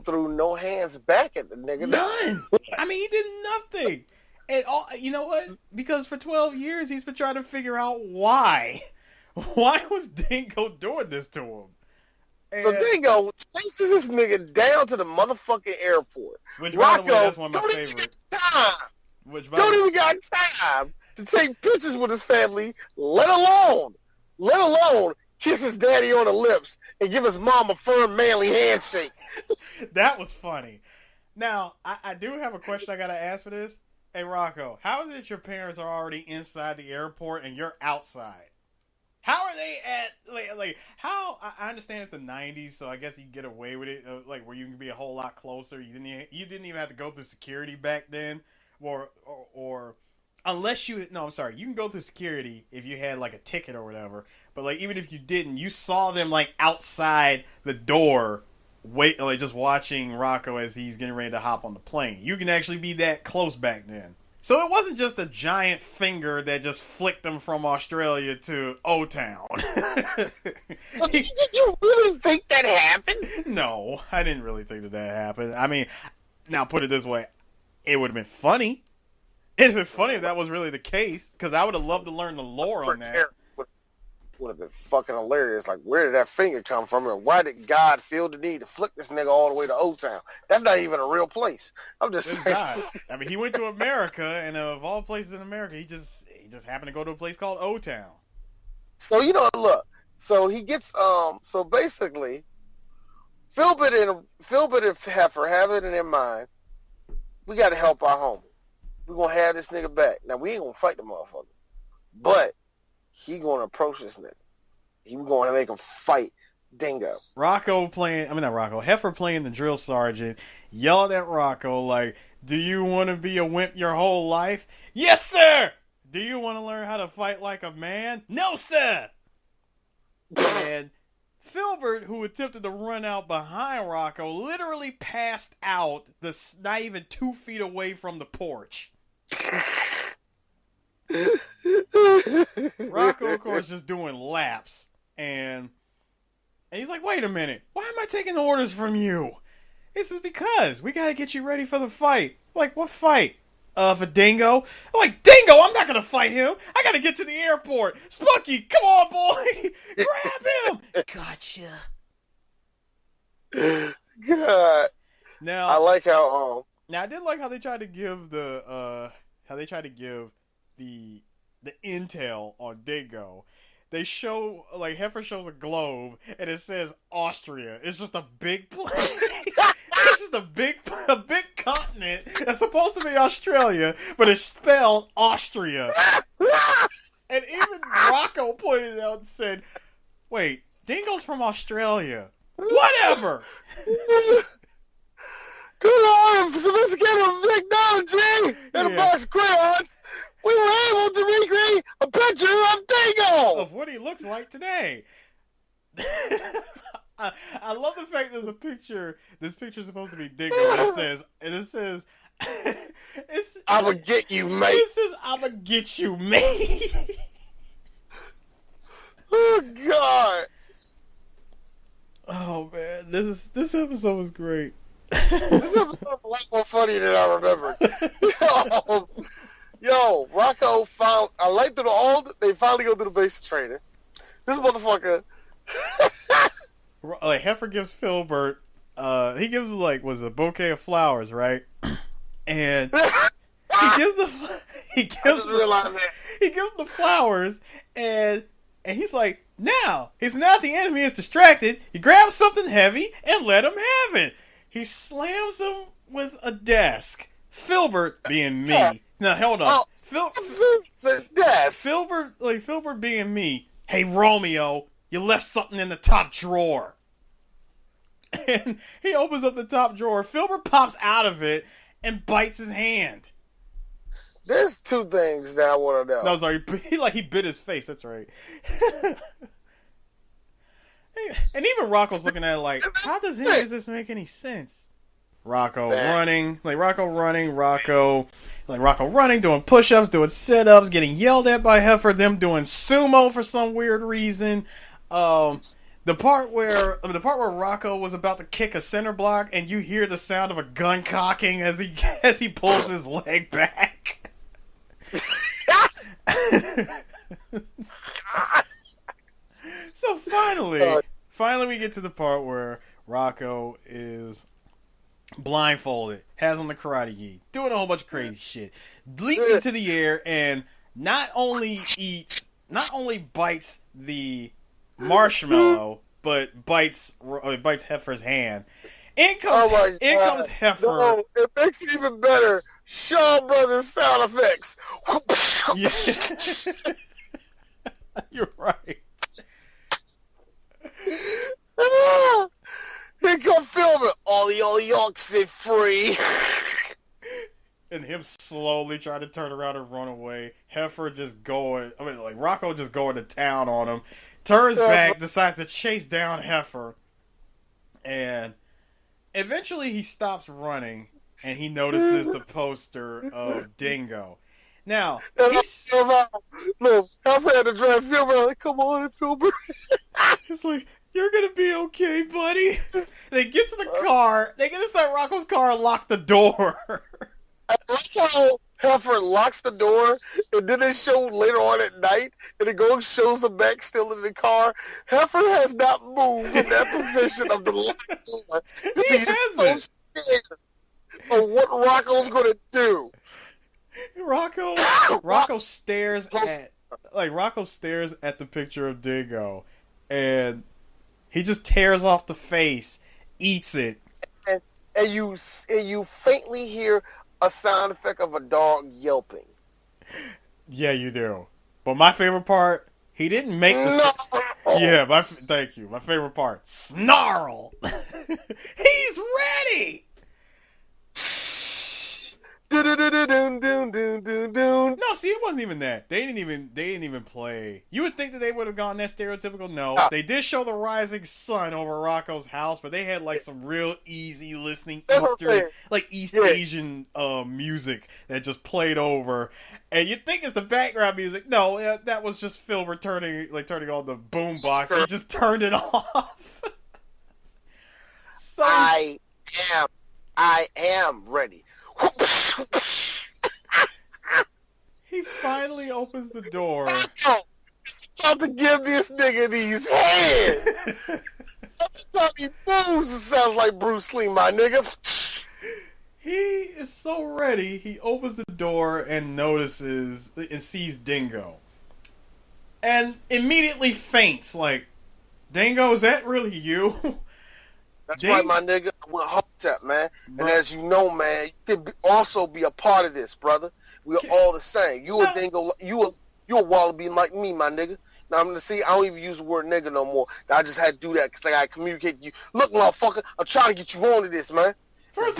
threw no hands back at the nigga. None. I mean, he did nothing. And you know what? Because for 12 years, he's been trying to figure out why. Why was Dingo doing this to him? And so Dingo chases this nigga down to the motherfucking airport. Which, by the way, that's one of my favorites. Don't even got time to take pictures with his family, let alone kiss his daddy on the lips and give his mom a firm, manly handshake. That was funny. Now, I do have a question I gotta ask for this. Hey, Rocko, how is it your parents are already inside the airport and you're outside? How are they at, like how, I understand it's the 90s, so I guess you can get away with it, like, where you can be a whole lot closer. You didn't even have to go through security back then, or unless you, no, I'm sorry, you can go through security if you had, like, a ticket or whatever, but, like, even if you didn't, you saw them, like, outside the door, just watching Rocko as he's getting ready to hop on the plane. You can actually be that close back then. So it wasn't just a giant finger that just flicked him from Australia to O-Town. Did you really think that happened? No, I didn't really think that happened. I mean, now put it this way, it would have been funny. It'd have been funny if that was really the case, because I would have loved to learn the lore on that. would have been fucking hilarious. Like, where did that finger come from, and why did God feel the need to flick this nigga all the way to Old Town? That's not even a real place. I'm just saying. God. I mean, he went to America, and of all places in America, he just happened to go to a place called O Town. So look. So he gets So basically, Filburt and Heffer have it in their mind. We got to help our homie. We're gonna have this nigga back. Now we ain't gonna fight the motherfucker, but he gonna approach this nigga. He gonna make him fight Dingo. Heffer playing the drill sergeant, yelled at Rocko like, "Do you want to be a wimp your whole life?" "Yes, sir." "Do you want to learn how to fight like a man?" "No, sir." And Filburt, who attempted to run out behind Rocko, literally passed out not even 2 feet away from the porch. Rocko, of course, just doing laps. And he's like, "Wait a minute. Why am I taking orders from you?" "This is because we got to get you ready for the fight." "Like, what fight?" For Dingo." I'm like, "Dingo, I'm not going to fight him. I got to get to the airport. Spunky, come on, boy. Grab him." Gotcha. God. Now, I like how Now I did like how they tried to give the intel on Dingo. They show, like, Heffer shows a globe and it says Austria. It's just a big place. It's just a big continent that's supposed to be Australia, but it's spelled Austria. And even Rocko pointed it out and said, "Wait, Dingo's from Australia." Whatever. Good Lord, sophisticated technology and a box of crayons. We were able to recreate a picture of Dingo. Of what he looks like today. I love the fact there's a picture. This picture is supposed to be Dingo, and it says, "I'ma get you, mate." It says, "I'ma get you, mate." Oh God. Oh man, this episode was great. This episode was a lot more funny than I remembered. Yo, Rocko found. I liked it all. They finally go to the basic training. This motherfucker. Like, Heffer gives Filburt, he gives him, like, was a bouquet of flowers, right? And he gives the flowers, and he's like, now the enemy is distracted, he grabs something heavy and let him have it. He slams him with a desk. Filburt being me. Now, hold on. Filburt being me. "Hey, Romeo, you left something in the top drawer." And he opens up the top drawer. Filburt pops out of it and bites his hand. There's two things that I want to know. No, sorry. He bit his face. That's right. And even Rocko's looking at it like, how does this make any sense? Rocko running, doing push-ups, doing sit-ups, getting yelled at by Heffer, them doing sumo for some weird reason. The part where Rocko was about to kick a center block, and you hear the sound of a gun cocking as he pulls his leg back. So finally we get to the part where Rocko is blindfolded, has on the karate gi, doing a whole bunch of crazy shit, leaps into the air, and not only bites the marshmallow, but bites Heffer's hand. In comes Heffer. No, it makes it even better. Shaw Brothers sound effects. Yeah. You're right. Here come filming. All the Yorks is free. And him slowly trying to turn around and run away. Rocko just going to town on him. Turns back, decides to chase down Heffer. And eventually he stops running and he notices the poster of Dingo. Now, Heffer had to drive Filburt. Like, come on, Filburt. It's like, you're gonna be okay, buddy. They get to the car. They get inside Rocko's car and lock the door. I like how Heffer locks the door, and then they show later on at night, and it goes shows him back still in the car. Heifer has not moved from that position of the locked door. He's so scared of what Rocco's gonna do. Rocko stares at the picture of Dingo, and he just tears off the face, eats it, and you faintly hear a sound effect of a dog yelping. Yeah, you do. But my favorite part, he didn't make the... Yeah, thank you. My favorite part, snarl. He's ready. No, see, it wasn't even that. They didn't even play. You would think that they would have gone that stereotypical. No, they did show the rising sun over Rocco's house, but they had like some real easy listening East Asian music that just played over, and you think it's the background music. No, that was just Filburt turning on the boom box. He just turned it off. So I am ready. He finally opens the door. About to give this nigga these hands. Every time he moves, it sounds like Bruce Lee, my nigga. He is so ready. He opens the door and notices and sees Dingo, and immediately faints. Like, Dingo, is that really you? That's right, my nigga. We're Hotep, man. Bro. And as you know, man, you could also be a part of this, brother. We're all the same. You a Dingo, you a wallaby like me, my nigga. Now I'm gonna see. I don't even use the word nigga no more. I just had to do that because I gotta communicate to you. Look, motherfucker, I'm trying to get you on to this, man. First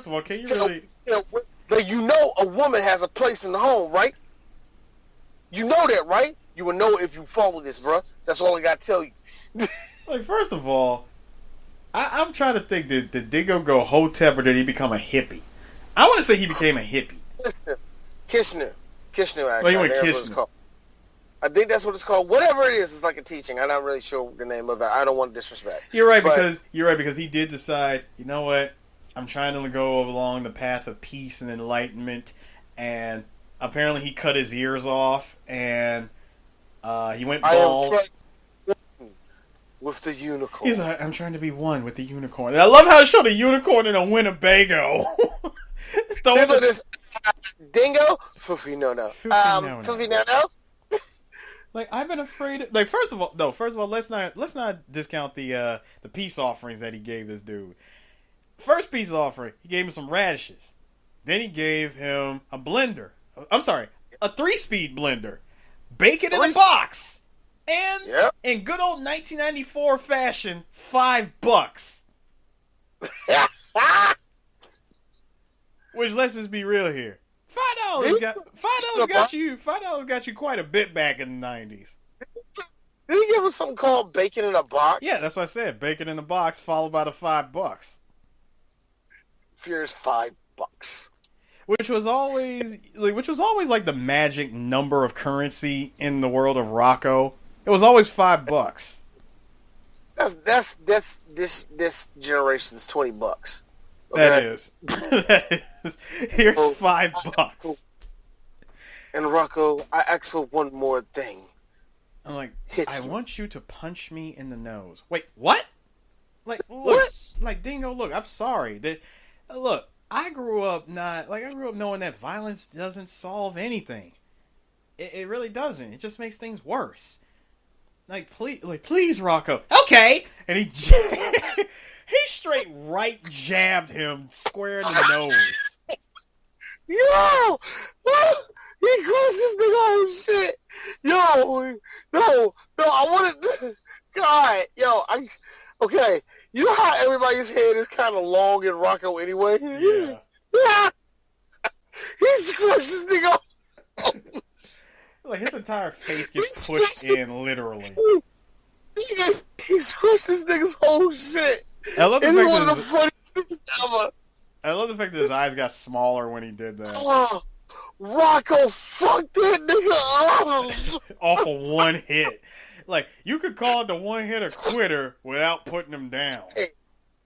of all, can you really? You know, a woman has a place in the home, right? You know that, right? You will know if you follow this, bro. That's all I gotta tell you. Like, first of all, I'm trying to think, did Dingo go Hotep or did he become a hippie? I want to say he became a hippie. Kishner, actually. Well, he went Kishner. I think that's what it's called. Whatever it is, it's like a teaching. I'm not really sure the name of it. I don't want to disrespect. You're right, because he did decide, you know what, I'm trying to go along the path of peace and enlightenment, and apparently he cut his ears off, and he went bald. With the unicorn. He's like, I'm trying to be one with the unicorn. And I love how it showed a unicorn in a Winnebago. Dingo? Foofy no. Foofy no. Like, I've been afraid of, like, first of all, let's not discount the peace offerings that he gave this dude. First peace offering, he gave him some radishes. Then he gave him a blender. I'm sorry, a 3-speed blender. Bacon in a box. And in good old 1994 fashion, $5. Which, let's just be real here, $5 got you quite a bit back in the 90s. Did he give us something called bacon in a box? Yeah, that's what I said. Bacon in a box followed by the $5. Here's $5. Which was always like the magic number of currency in the world of Rocko. It was always $5. That's this generation's $20. Okay? That is. Here's $5. And Rocko, I ask for one more thing. I'm like, I want you to punch me in the nose. Wait, what? Like, look, like, Dingo, look, I'm sorry. Look, I grew up knowing that violence doesn't solve anything. It really doesn't. It just makes things worse. Please, Rocko. Okay. And he straight right jabbed him square in the nose. Yo! He crushed this nigga on shit. Yo, no, I wanted, God, okay. You know how everybody's head is kind of long in Rocko anyway? Yeah. He scratched this nigga off. Like, his entire face gets pushed in, literally. He scratched this nigga's whole shit. I love the It's fact one of that the funniest things ever. I love the fact that his eyes got smaller when he did that. Oh, Rocko fucked that nigga up. Off of one hit. Like, you could call it the one-hitter quitter without putting him down.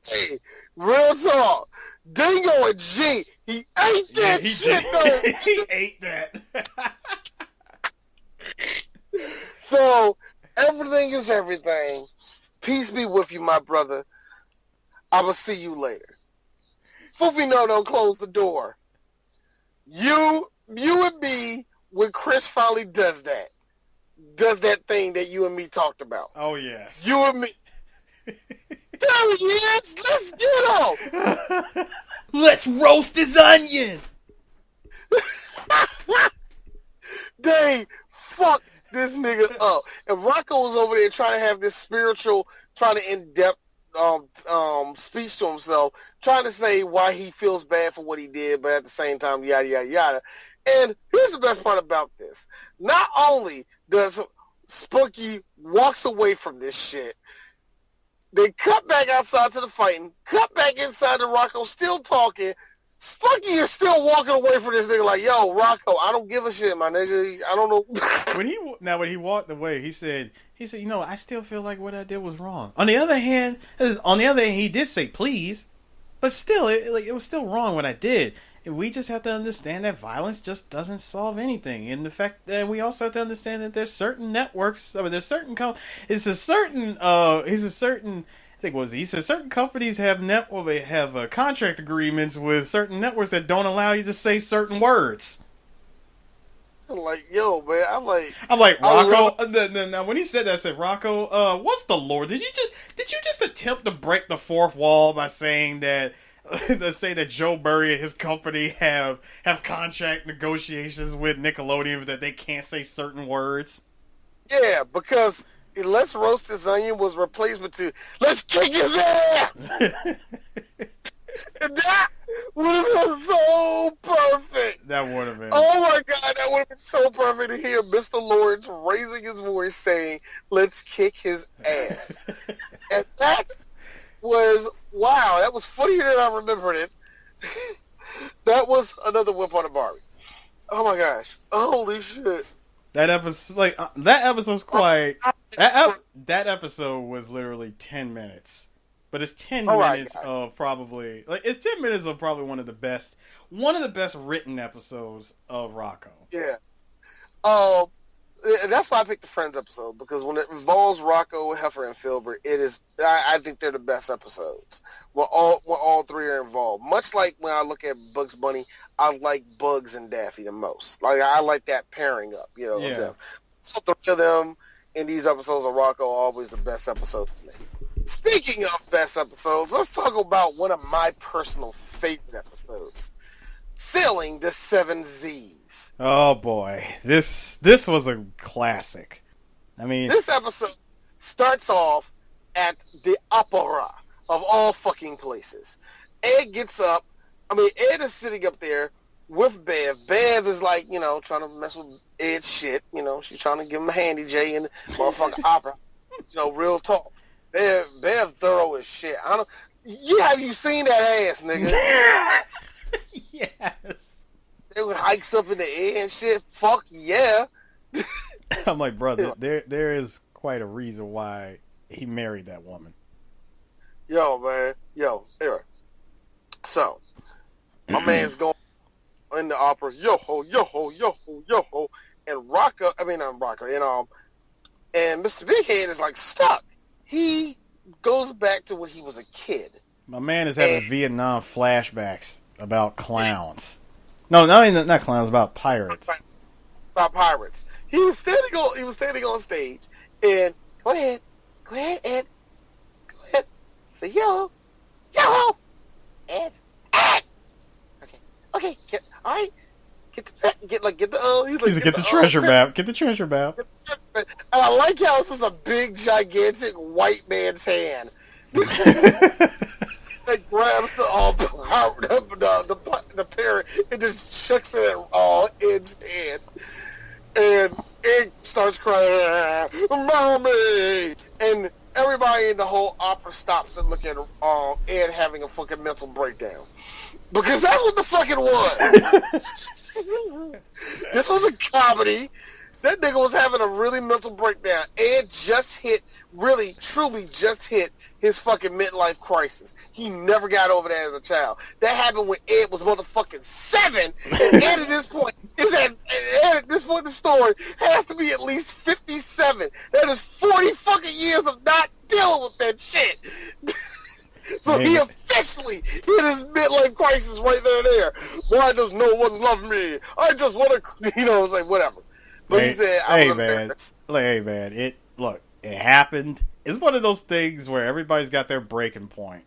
Hey, real talk. Dingo and G, he ate that shit though. He ate that. So, everything is everything. Peace be with you, my brother. I will see you later. Foofy no, close the door. You and me, when Chris finally does that thing that you and me talked about. Oh, yes. You and me. There he is. Let's get him. Let's roast his onion. They fuck this nigga up. And Rocko was over there trying to have this spiritual, trying to in-depth speech to himself, trying to say why he feels bad for what he did, but at the same time, yada, yada, yada. And here's the best part about this. Not only does Spunky walks away from this shit, they cut back outside to the fighting, cut back inside to Rocko, still talking. Spunky is still walking away from this nigga like, yo, Rocko, I don't give a shit, my nigga. I don't know. When he walked away, he said, you know, I still feel like what I did was wrong. On the other hand, he did say please, but still, it was still wrong what I did. And we just have to understand that violence just doesn't solve anything. And the fact that we also have to understand that there's certain networks, there's certain he said certain companies have contract agreements with certain networks that don't allow you to say certain words. I'm like, yo, man, I'm like Rocko. Now, when he said that, I said, Rocko, what's the lore? Did you just attempt to break the fourth wall by saying that? That Joe Burry and his company have contract negotiations with Nickelodeon that they can't say certain words? Yeah, because Let's Roast His Onion was replacement to Let's Kick His Ass! And that would have been so perfect. That would have been. Oh my God, that would have been so perfect to hear Mr. Lawrence raising his voice saying, let's kick his ass. And that was, wow, that was funnier than I remembered it. That was another whip on a Barbie. Oh my gosh. Holy shit. That episode, that episode was quite, that episode was literally 10 minutes. But it's 10 minutes of probably, it's 10 minutes of probably one of the best written episodes of Rocko. Yeah. That's why I picked the Friends episode, because when it involves Rocko, Heffer, and Filburt, it is, I think they're the best episodes. Where all three are involved. Much like when I look at Bugs Bunny, I like Bugs and Daffy the most. Like, I like that pairing up, of them. So the three of them in these episodes of Rocko are always the best episodes to me. Speaking of best episodes, let's talk about one of my personal favorite episodes. Sailing the Seven Zzz. Oh boy. This was a classic. I mean, this episode starts off at the opera of all fucking places. Ed gets up. Ed is sitting up there with Bev. Bev is like, trying to mess with Ed's shit. She's trying to give him a handy J in the motherfucking opera. Real talk. Bev thorough as shit. Have you seen that ass, nigga? Yes. It hikes up in the air and shit. Fuck yeah. I'm like, brother, there is quite a reason why he married that woman. Yo, man. Anyway. So, my man's going in the opera. Yo-ho, yo-ho, yo-ho, yo-ho. And Rocko, and Mr. Bighead is like stuck. He goes back to when he was a kid. My man is having Vietnam flashbacks about clowns. No, not clowns, about pirates. About pirates. He was standing on stage, and go ahead, Ed. Go ahead. Say yo, Ed. Okay. All right. Get the treasure map. Get the treasure map. And I like how this is a big, gigantic white man's hand that grabs the parrot and just chucks it at Ed's hand. And Ed starts crying, "Mommy!" And everybody in the whole opera stops and look at Ed having a fucking mental breakdown. Because that's what the fuck it was. This was a comedy. That nigga was having a really mental breakdown. Ed truly just hit his fucking midlife crisis. He never got over that as a child. That happened when Ed was motherfucking 7. And Ed at this point in the story has to be at least 57. That is 40 fucking years of not dealing with that shit. So he officially hit his midlife crisis right there. Why does no one love me? I just want to, it's like, whatever. But he said, hey man, it happened. It's one of those things where everybody's got their breaking point,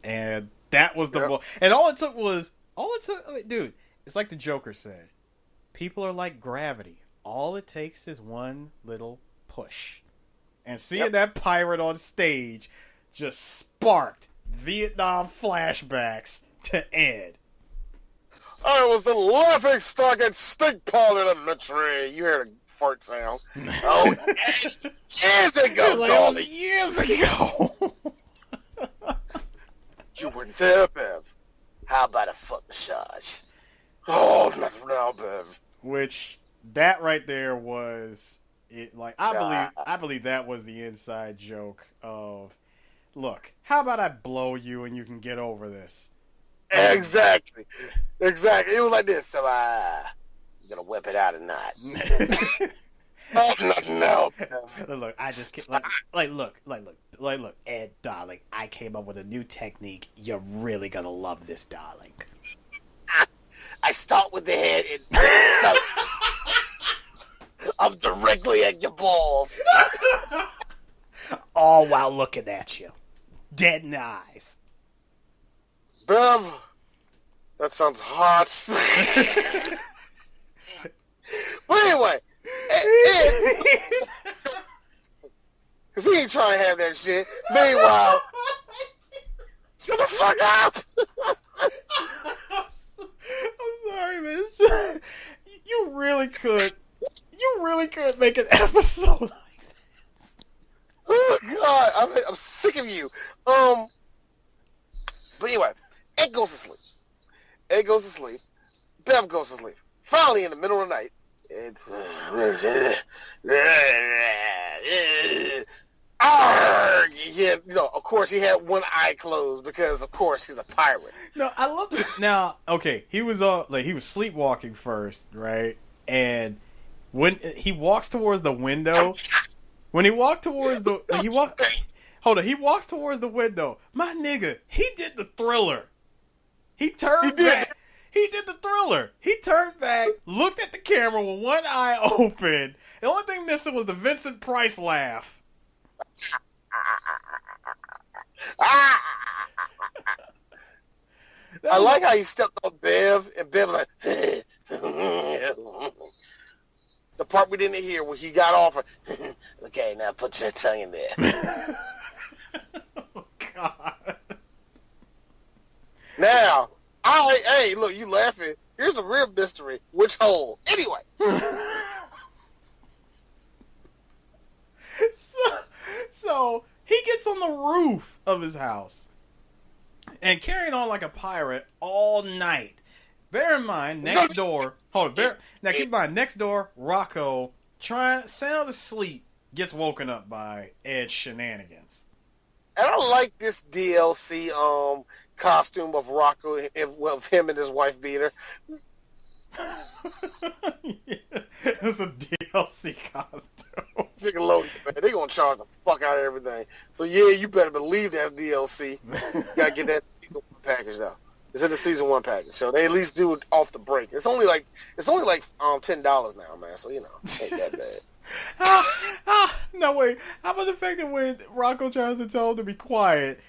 and that was the and all it took, dude. It's like the Joker said, people are like gravity. All it takes is one little push, and seeing that pirate on stage just sparked Vietnam flashbacks to Ed. I was the laughing stock at State Paul Elementary. You heard a fart sound. Oh, years ago, Dolly. Years ago. You were there, Bev. How about a foot massage? Oh, not now, Bev. Which, that right there was it. Like, I believe that was the inside joke of, look, how about I blow you and you can get over this? Exactly. It was like this. So, you gonna whip it out or not? No. Look, I just can't. Look, Ed, darling, I came up with a new technique. You're really gonna love this, darling. I start with the head and I'm directly at your balls. All while looking at you, dead in the eyes. Bev, that sounds hot. But anyway, because he ain't trying to have that shit. Meanwhile, shut the fuck up. I'm sorry, man. You really could make an episode like this. Oh God, I'm sick of you. But anyway, Ed goes to sleep. Bev goes to sleep. Finally, in the middle of the night, Ed's... Yeah, of course he had one eye closed because, of course, he's a pirate. No, I love it. Now, okay, he was sleepwalking first, right? And when he walks towards the window, he walks towards the window. My nigga, he did the Thriller. He turned back. He did the Thriller. He turned back, looked at the camera with one eye open. The only thing missing was the Vincent Price laugh. I like how he stepped on Bev, and Bev was like, the part we didn't hear when he got off. Okay, now put your tongue in there. Oh, God. Now, hey, look, you laughing. Here's a real mystery. Which hole? Anyway. So he gets on the roof of his house and carrying on like a pirate all night. Bear in mind, next door, keep in mind, next door, Rocko, sound asleep, gets woken up by Ed's shenanigans. And I like this DLC costume of Rocko of him and his wife beater. It's a DLC costume. Nickelodeon, man, they gonna charge the fuck out of everything. So yeah, you better believe that's DLC. You gotta get that season 1 package though. It's in the season 1 package, so they at least do it off the break. It's only like $10 now, man. So ain't that bad. No wait, how about the fact that when Rocko tries to tell him to be quiet,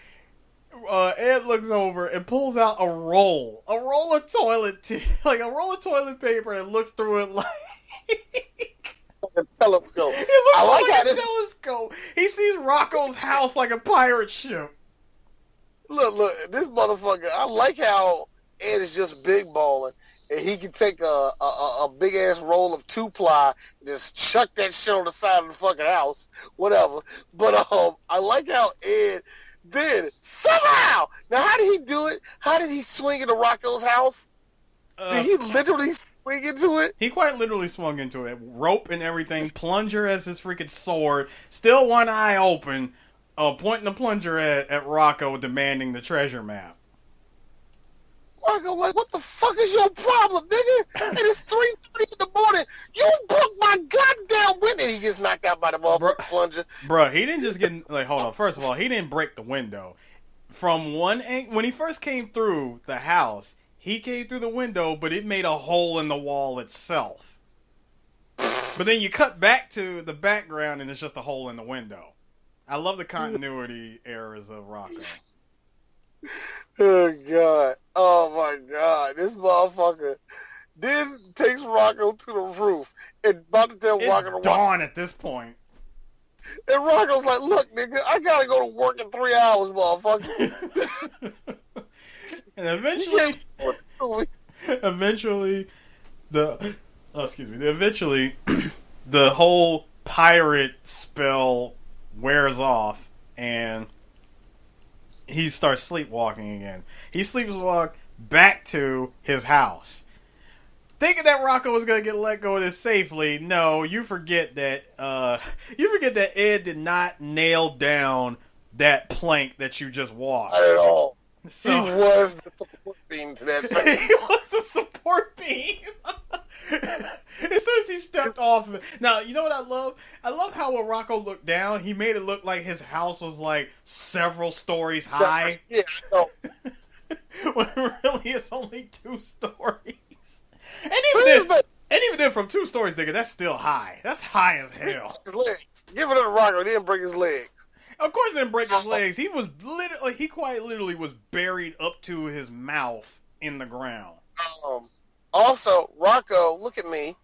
Ed looks over and pulls out a roll of toilet paper and looks through it like a telescope. It looks like a telescope. He sees Rocko's house like a pirate ship. Look, this motherfucker. I like how Ed is just big balling, and he can take a big ass roll of 2-ply and just chuck that shit on the side of the fucking house, whatever. But I like how Ed did somehow. Now, how did he do it? How did he swing into Rocko's house? Did he literally swing into it? He quite literally swung into it. Rope and everything. Plunger as his freaking sword. Still one eye open. Pointing the plunger at Rocko, demanding the treasure map. Rocko, like, what the fuck is your problem, nigga? And it's 3:30 in the morning. You broke my goddamn window. He gets knocked out by the motherfucking plunger. Bruh, he didn't just get... Like, hold on. First of all, he didn't break the window. From one... When he first came through the house... He came through the window, but it made a hole in the wall itself. But then you cut back to the background, and it's just a hole in the window. I love the continuity errors of Rocko. Oh, God. Oh, my God. This motherfucker then takes Rocko to the roof and about to tell Rocko It's dawn at this point. And Rocko's like, look, nigga, I gotta go to work in 3 hours, motherfucker. And eventually, the whole pirate spell wears off, and he starts sleepwalking again. He sleepwalks back to his house, thinking that Rocko was gonna get let go of this safely. No, you forget that. Ed did not nail down that plank that you just walked. Not at all. So, he was the support beam to that thing. He was the support beam. As soon as he stepped off of it. Now, you know what I love? I love how when Rocko looked down, he made it look like his house was like several stories high. Yeah, no. When really it's only 2 stories. And even then, from 2 stories, nigga, that's still high. That's high as hell. His legs. Give it to Rocko. He didn't break his legs. Of course, he didn't break his legs. He was he quite literally was buried up to his mouth in the ground. Also, Rocko, look at me.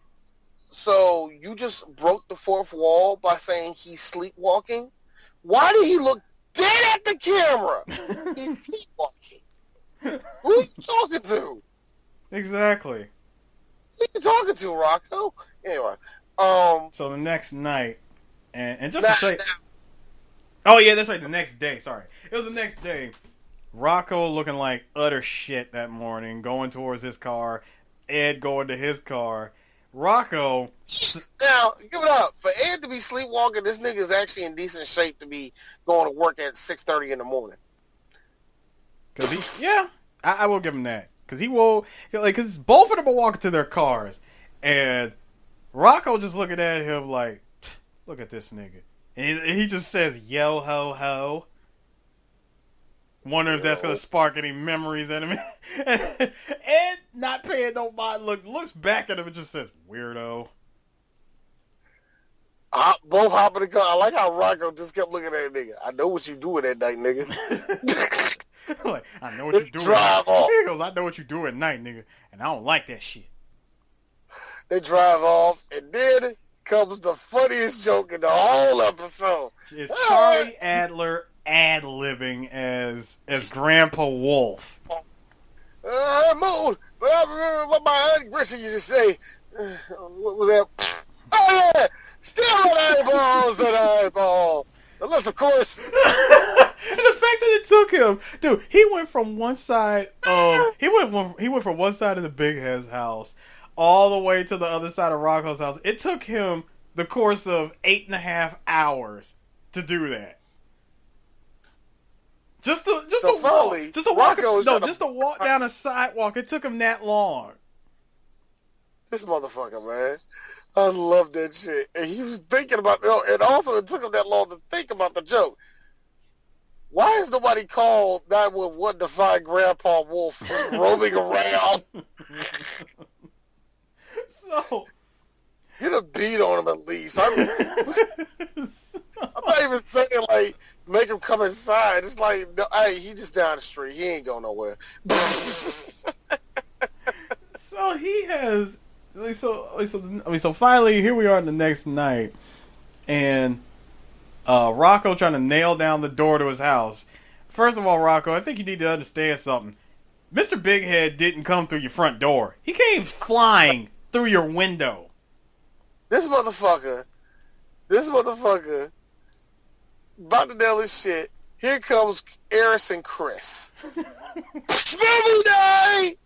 So you just broke the 4th wall by saying he's sleepwalking? Why did he look dead at the camera? He's sleepwalking. Who are you talking to? Exactly. Who are you talking to, Rocko? Anyway, so the next night, and just to say, oh yeah, that's right. The next day. Sorry, it was the next day. Rocko looking like utter shit that morning, going towards his car. Ed going to his car. Rocko. Now, give it up. For Ed to be sleepwalking, this nigga is actually in decent shape to be going to work at 6:30 in the morning. I will give him that. Because both of them are walking to their cars. And Rocko just looking at him like, look at this nigga. And he just says, yo ho ho. Wonder if that's going to spark any memories in him. And not paying no mind, looks back at him and just says, weirdo. Both hop in the car. I like how Rocko just kept looking at that nigga. I know what you doing that night, nigga. Like, I know what you doing. Drive off. He goes, I know what you do at night, nigga. And I don't like that shit. They drive off, and then comes the funniest joke in the whole episode. It's Charlie Adler ad-libbing as Grandpa Wolf. Moon. But I remember what my Aunt Grisha used to say. What was that? Oh, yeah! Still an eyeball's an eyeball. Unless, of course... And the fact that it took him... Dude, he went from one side of... He went from one side of the Bighead's house all the way to the other side of Rocko's house. It took him the course of 8.5 hours to do that. Just to walk down a sidewalk. It took him that long. This motherfucker, man. I love that shit. And he was thinking about, and also it took him that long to think about the joke. Why has nobody called 911 to find Grandpa Wolf just roaming around? So, get a beat on him at least. I'm not even saying like make him come inside. It's like, no, hey, he just down the street. He ain't going nowhere. So he has. So finally, here we are the next night, and Rocko trying to nail down the door to his house. First of all, Rocko, I think you need to understand something. Mr. Bighead didn't come through your front door. He came flying through your window. This motherfucker, about to nail his shit. Here comes Eris and Chris. Movie night!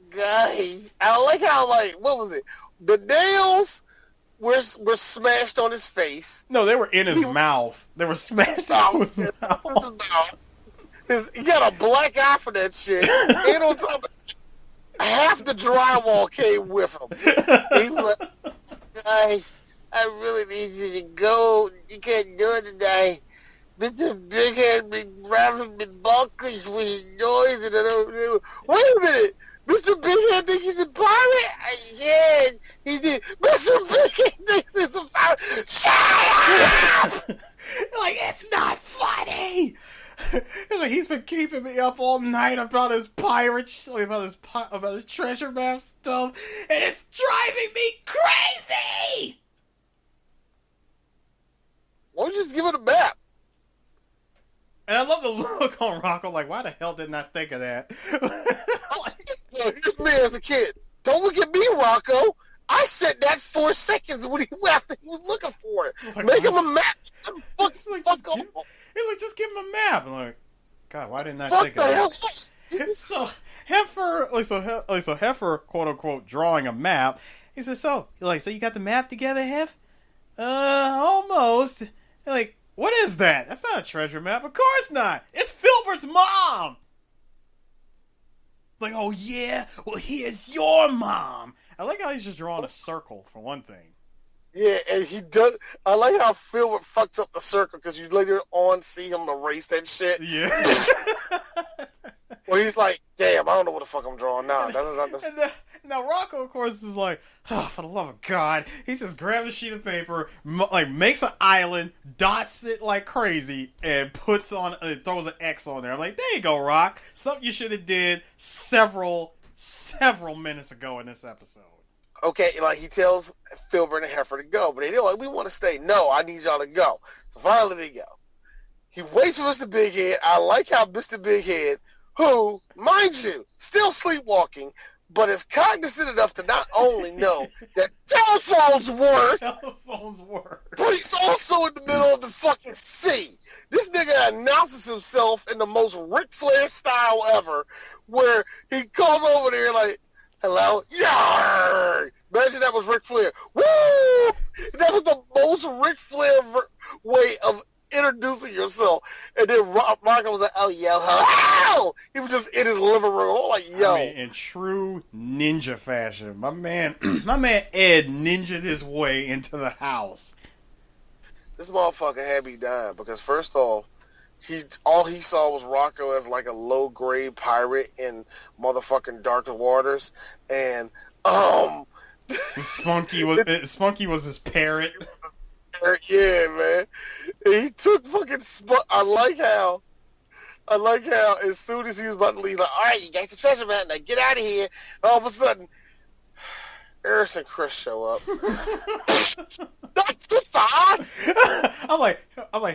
Guys, I like how, like, what was it? The nails were smashed on his face. No, they were in his mouth. They were smashed into his mouth. He got a black eye for that shit. And on top of it, half the drywall came with him. He was like, guys, I really need you to go. You can't do it today. Mr. Bighead been driving me bonkers with his noise, and I don't know. Wait a minute. Mr. Bighead thinks he's a pirate? Yeah, he did. Mr. Bighead thinks he's a pirate. Shut up! Like, it's not funny! Like, he's been keeping me up all night about his about his treasure map stuff, and it's driving me crazy! Why don't you just give it a map? And I love the look on Rocko, like, why the hell didn't I think of that? Here's me as a kid. Don't look at me, Rocko. I said that 4 seconds when he was looking for it. Like, make him a map. He's like, just give him a map. I'm like, God, why didn't I think of that? So Heffer, quote unquote, drawing a map. He says, so you got the map together, Hef? Almost. Like, what is that? That's not a treasure map. Of course not. It's Filburt's mom. Like, oh yeah? Well, here's your mom. I like how he's just drawing a circle, for one thing. Yeah, and he does. I like how Filburt fucks up the circle, because you later on see him erase that shit. Yeah. Where he's like, damn, I don't know what the fuck I'm drawing now. Now Rocko, of course, is like, oh, for the love of God. He just grabs a sheet of paper, makes an island, dots it like crazy, and throws an X on there. I'm like, there you go, Rock. Something you should have did several minutes ago in this episode. Okay, like, he tells Filburt and Heffer to go, but they're like, we want to stay. No, I need y'all to go. So finally they go. He waits for Mr. Bighead. I like how Mr. Bighead, who, mind you, still sleepwalking, but is cognizant enough to not only know that telephones work, but he's also in the middle of the fucking sea. This nigga announces himself in the most Ric Flair style ever, where he calls over there like, hello? Yarr! Imagine that was Ric Flair. Woo! That was the most Ric Flair way of introducing yourself. And then Rocko was like, oh, yo, hello! He was just in his living room. I'm like, yo. I mean, in true ninja fashion, my man Ed ninja'd his way into the house. This motherfucker had me dying, because first off, all he saw was Rocko as like a low-grade pirate in motherfucking dark waters, and Spunky was his parrot. Yeah, man. He took fucking I like how as soon as he was about to leave, like, all right, you got the treasure map, now get out of here. All of a sudden, Eris and Chris show up. Not too fast. I'm like,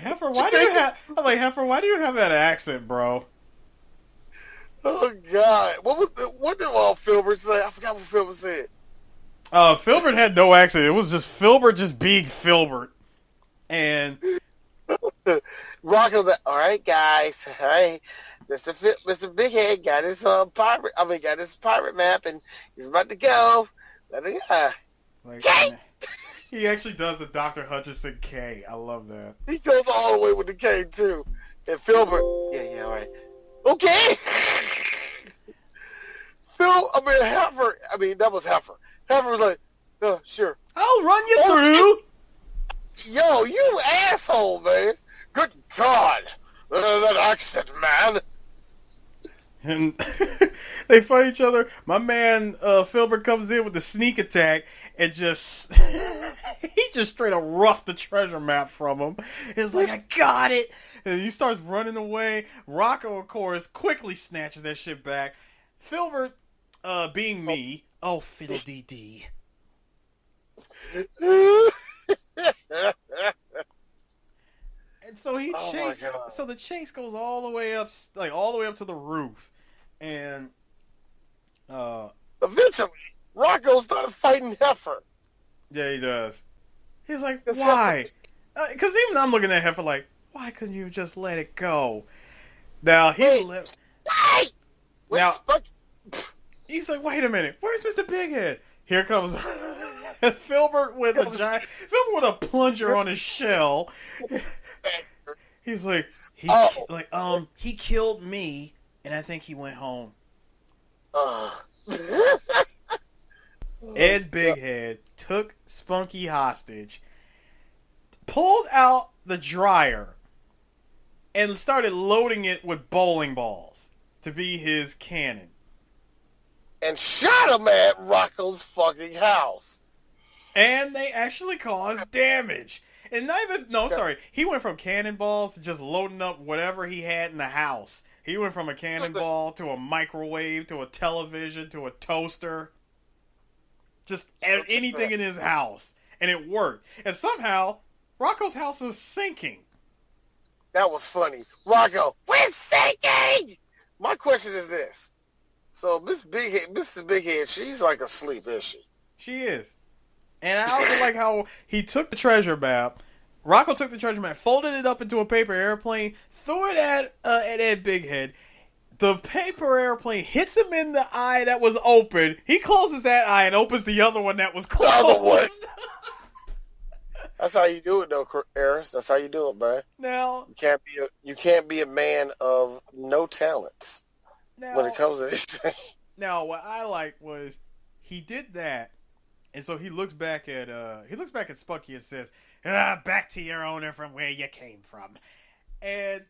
Heffer, why do you have that accent, bro? Oh God, what did Filburt say? I forgot what Filburt said. Filburt had no accent. It was just Filburt just being Filburt. And Rocko's like, all right, guys, all right. Mr. Bighead got his pirate map, and he's about to go. Let it go. Like, he actually does the Dr. Hutchinson K. I love that. He goes all the way with the K too. And Filburt, yeah, all right, okay. That was Heffer. Heffer was like, sure. I'll run you through. Yo, you asshole, man. Good God. That accent, man. And they fight each other. My man, Filburt comes in with the sneak attack and he just straight up roughed the treasure map from him. It's like, I got it. And he starts running away. Rocko, of course, quickly snatches that shit back. Filburt, being me, oh, fiddle-dee-dee. And so so the chase goes all the way up to the roof. And eventually, Rocko started fighting Heffer. Yeah, he does. He's like, why? Because even I'm looking at Heffer like, why couldn't you just let it go? Now, Hey! Now, he's like, wait a minute, where's Mr. Bighead? Here comes Filburt with a plunger on his shell. He's like, he killed me, and I think he went home. Ed Bighead took Spunky hostage, pulled out the dryer, and started loading it with bowling balls to be his cannon. And shot him at Rocko's fucking house. And they actually caused damage. And he went from cannonballs to just loading up whatever he had in the house. He went from a cannonball to a microwave to a television to a toaster. Just anything in his house. And it worked. And somehow, Rocko's house is sinking. That was funny. Rocko, we're sinking! My question is this. So, Mrs. Bighead, she's like asleep, is she? She is. And I also like how he took the treasure map. Rocko took the treasure map, folded it up into a paper airplane, threw it at Ed Bighead. The paper airplane hits him in the eye that was open. He closes that eye and opens the other one that was closed. The other one. That's how you do it, though, Eris. That's how you do it, man. Now, you can't be a man of no talents when it comes to this thing. Now, what I like was he did that, and so he looks back at Spunky and says, "Back to your owner from where you came from," and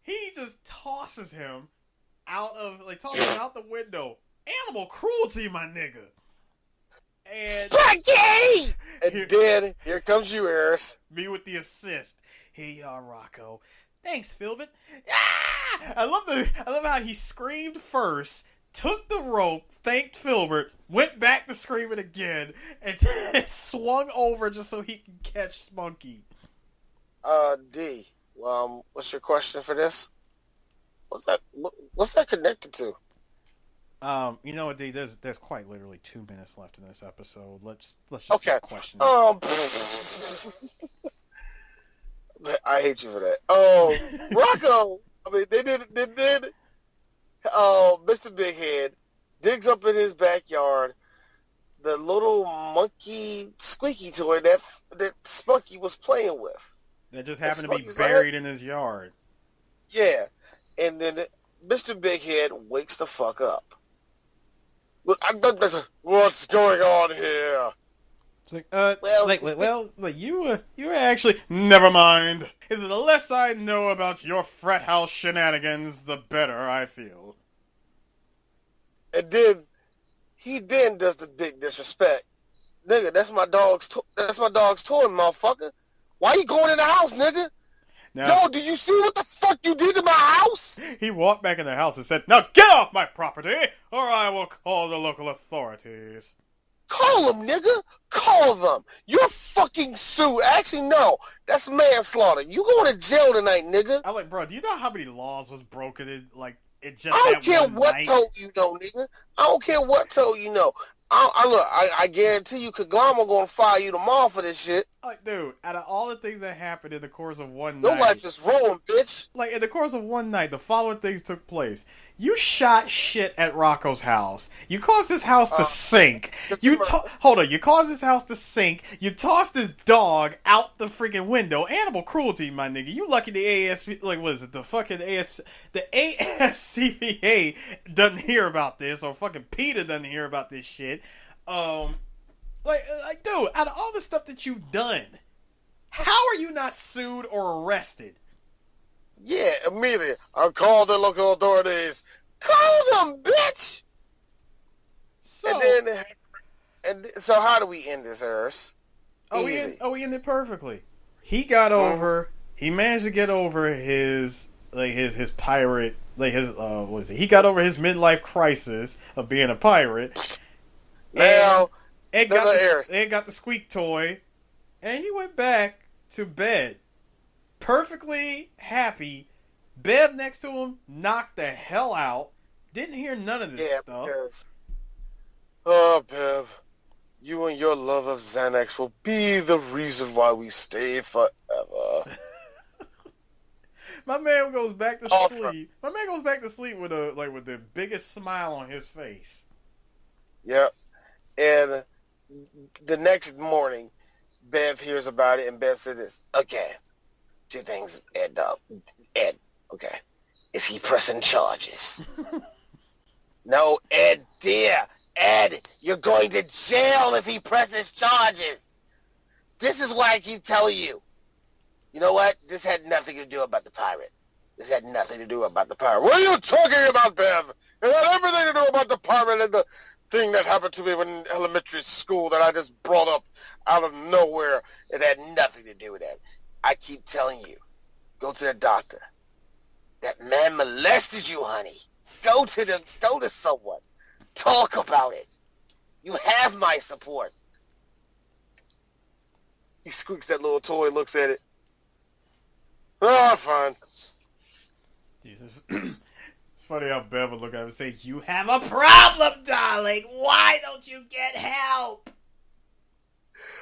he just tosses him out the window. Animal cruelty, my nigga. And Spunky! And then here comes you, Eris. Me with the assist. Here you are, Rocko. Thanks, Filburt. Ah! I love how he screamed first, took the rope, thanked Filburt, went back to screaming again, and swung over just so he could catch Spunky. D, what's your question for this? What's that connected to? You know what, D? There's quite literally 2 minutes left in this episode. Let's just get questions. I hate you for that. Rocko. I mean, they did. Mr. Bighead digs up in his backyard the little monkey squeaky toy that Spunky was playing with. That just happened to be buried in his yard. Yeah, and then Mr. Bighead wakes the fuck up. What's going on here? It's like, you were actually, never mind. Is it the less I know about your frat house shenanigans, the better I feel. And then, he does the big disrespect. Nigga, that's my dog's toy, motherfucker. Why you going in the house, nigga? Now, yo, do you see what the fuck you did to my house? He walked back in the house and said, "Now get off my property, or I will call the local authorities." Call them, nigga. Call them. You're fucking sued. Actually, no. That's manslaughter. You going to jail tonight, nigga. I'm like, bro, do you know how many laws was broken in, like, it just I don't care what night? Told you know, nigga. I don't care what told you know. I guarantee you Kaglama gonna fire you tomorrow for this shit. Like, dude, out of all the things that happened in the course of one night... Your life is ruined, bitch. Like, in the course of one night, the following things took place. You shot shit at Rocko's house. You caused his house to sink. You caused his house to sink. You tossed his dog out the freaking window. Animal cruelty, my nigga. You lucky the ASCPA doesn't hear about this, or fucking PETA doesn't hear about this shit. Dude, out of all the stuff that you've done, how are you not sued or arrested? Yeah, immediately. I'll call the local authorities. Call them, bitch! So how do we end this, Eris? We end it perfectly. He got over, he managed to get over his pirate, he got over his midlife crisis of being a pirate. Now, Ed got the squeak toy, and he went back to bed. Perfectly happy. Bev next to him knocked the hell out. Didn't hear none of this stuff. Bev, you and your love of Xanax will be the reason why we stay forever. My man goes back to Awesome. sleep. My man goes back to sleep with the biggest smile on his face. Yep. And the next morning, Bev hears about it, and Bev said this. Okay, two things, Ed. Ed, okay. Is he pressing charges? No, Ed, dear. Ed, you're going to jail if he presses charges. This is why I keep telling you. You know what? This had nothing to do about the pirate. This had nothing to do about the pirate. What are you talking about, Bev? It had everything to do about the pirate and the thing that happened to me when in elementary school that I just brought up out of nowhere. It had nothing to do with that. I keep telling you, go to the doctor. That man molested you, honey. Go to someone. Talk about it. You have my support. He squeaks that little toy, looks at it. Oh, fine. Jesus. It's funny how Bev would look at him and say, "You have a problem, darling. Why don't you get help?"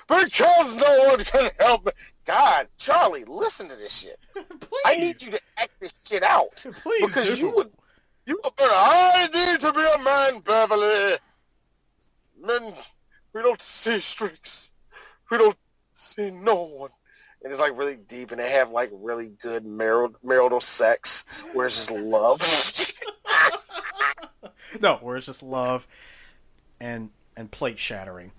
Because no one can help me. God, Charlie, listen to this shit. Please. I need you to act this shit out. Please because do. I need to be a man, Beverly. Men, we don't see streaks. We don't see no one. And it's like really deep, and they have like really good marital sex where it's just love. No, where it's just love and plate shattering.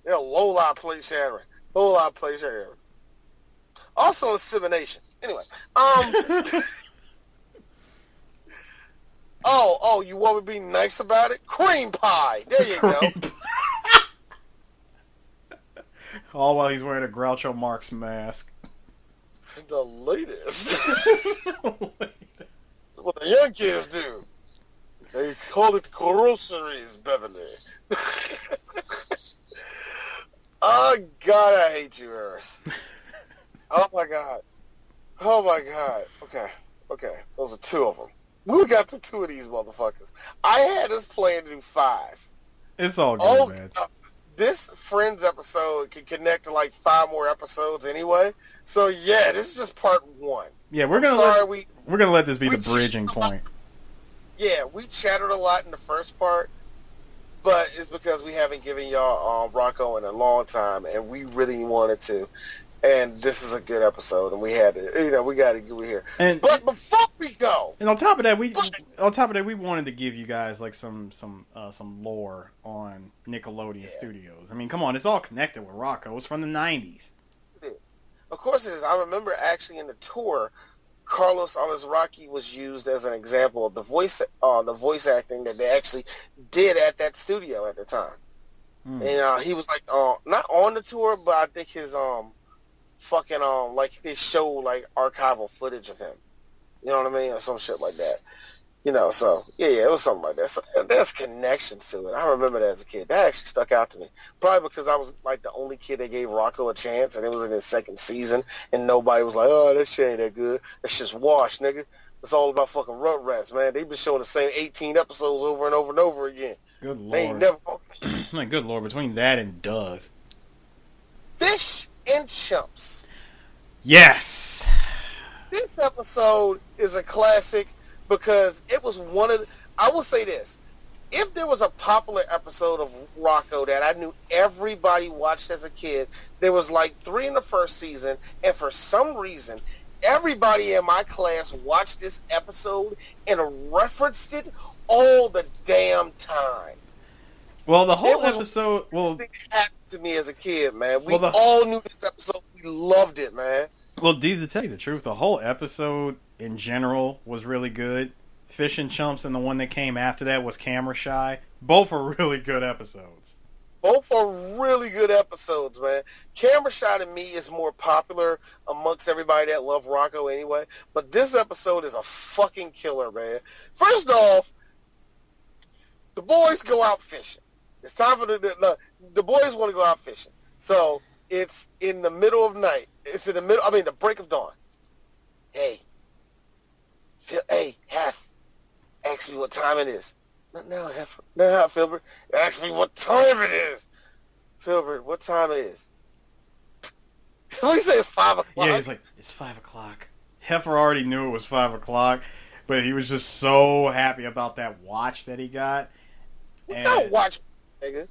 Yeah, whole lot of plate shattering. Whole lot of plate shattering. Also insemination. Anyway, Oh, you want me to be nice about it? Cream pie. There you go. All while he's wearing a Groucho Marx mask. The latest. What the young kids do. They call it groceries, Beverly. Oh, God, I hate you, Earth. Oh, my God. Oh, my God. Okay. Those are two of them. We got through two of these motherfuckers. I had us plan to do 5. It's all good, man. This Friends episode can connect to like 5 more episodes anyway. So yeah, this is just part 1. Yeah, we're gonna let this be the bridging point. Yeah, we chattered a lot in the first part, but it's because we haven't given y'all Rocko in a long time, and we really wanted to. And this is a good episode, and we had to, we got to get here. But before we go, and on top of that, we wanted to give you guys like some lore on Nickelodeon Studios. I mean, come on, it's all connected with Rocko. It's from the 90s. Of course it is. I remember actually in the tour, Carlos Alazraqui was used as an example of the voice acting that they actually did at that studio at the time. And he was like not on the tour, but I think his fucking like they show like archival footage of him, you know what I mean, or some shit like that, so yeah, it was something like that. So there's connections to it. I remember that as a kid. That actually stuck out to me, probably because I was like the only kid that gave Rocko a chance, and it was in his second season, and nobody was like, oh, that shit ain't that good, that's just wash, nigga. It's all about fucking Rugrats, man. They've been showing the same 18 episodes over and over and over again. Good lord. They ain't never like, good lord, between that and Doug. Fish and Chumps. Yes! This episode is a classic because it was one of I will say this. If there was a popular episode of Rocko that I knew everybody watched as a kid, there was like 3 in the first season, and for some reason, everybody in my class watched this episode and referenced it all the damn time. Well, the whole episode... It happened to me as a kid, man. We all knew this episode. We loved it, man. Well, dude, to tell you the truth, the whole episode in general was really good. Fish and Chumps and the one that came after that was Camera Shy. Both are really good episodes. Both are really good episodes, man. Camera Shy to me is more popular amongst everybody that love Rocko anyway. But this episode is a fucking killer, man. First off, the boys go out fishing. It's time for the boys want to go out fishing. So it's in the middle of night. It's in the break of dawn. Hey, Hef, ask me what time it is. No, Heffer. No, Filburt. Ask me what time it is. Filburt, what time it is? So he says 5 o'clock. Yeah, he's like, it's 5 o'clock. Heffer already knew it was 5 o'clock, but he was just so happy about that watch that he got. What kind of watch, nigga?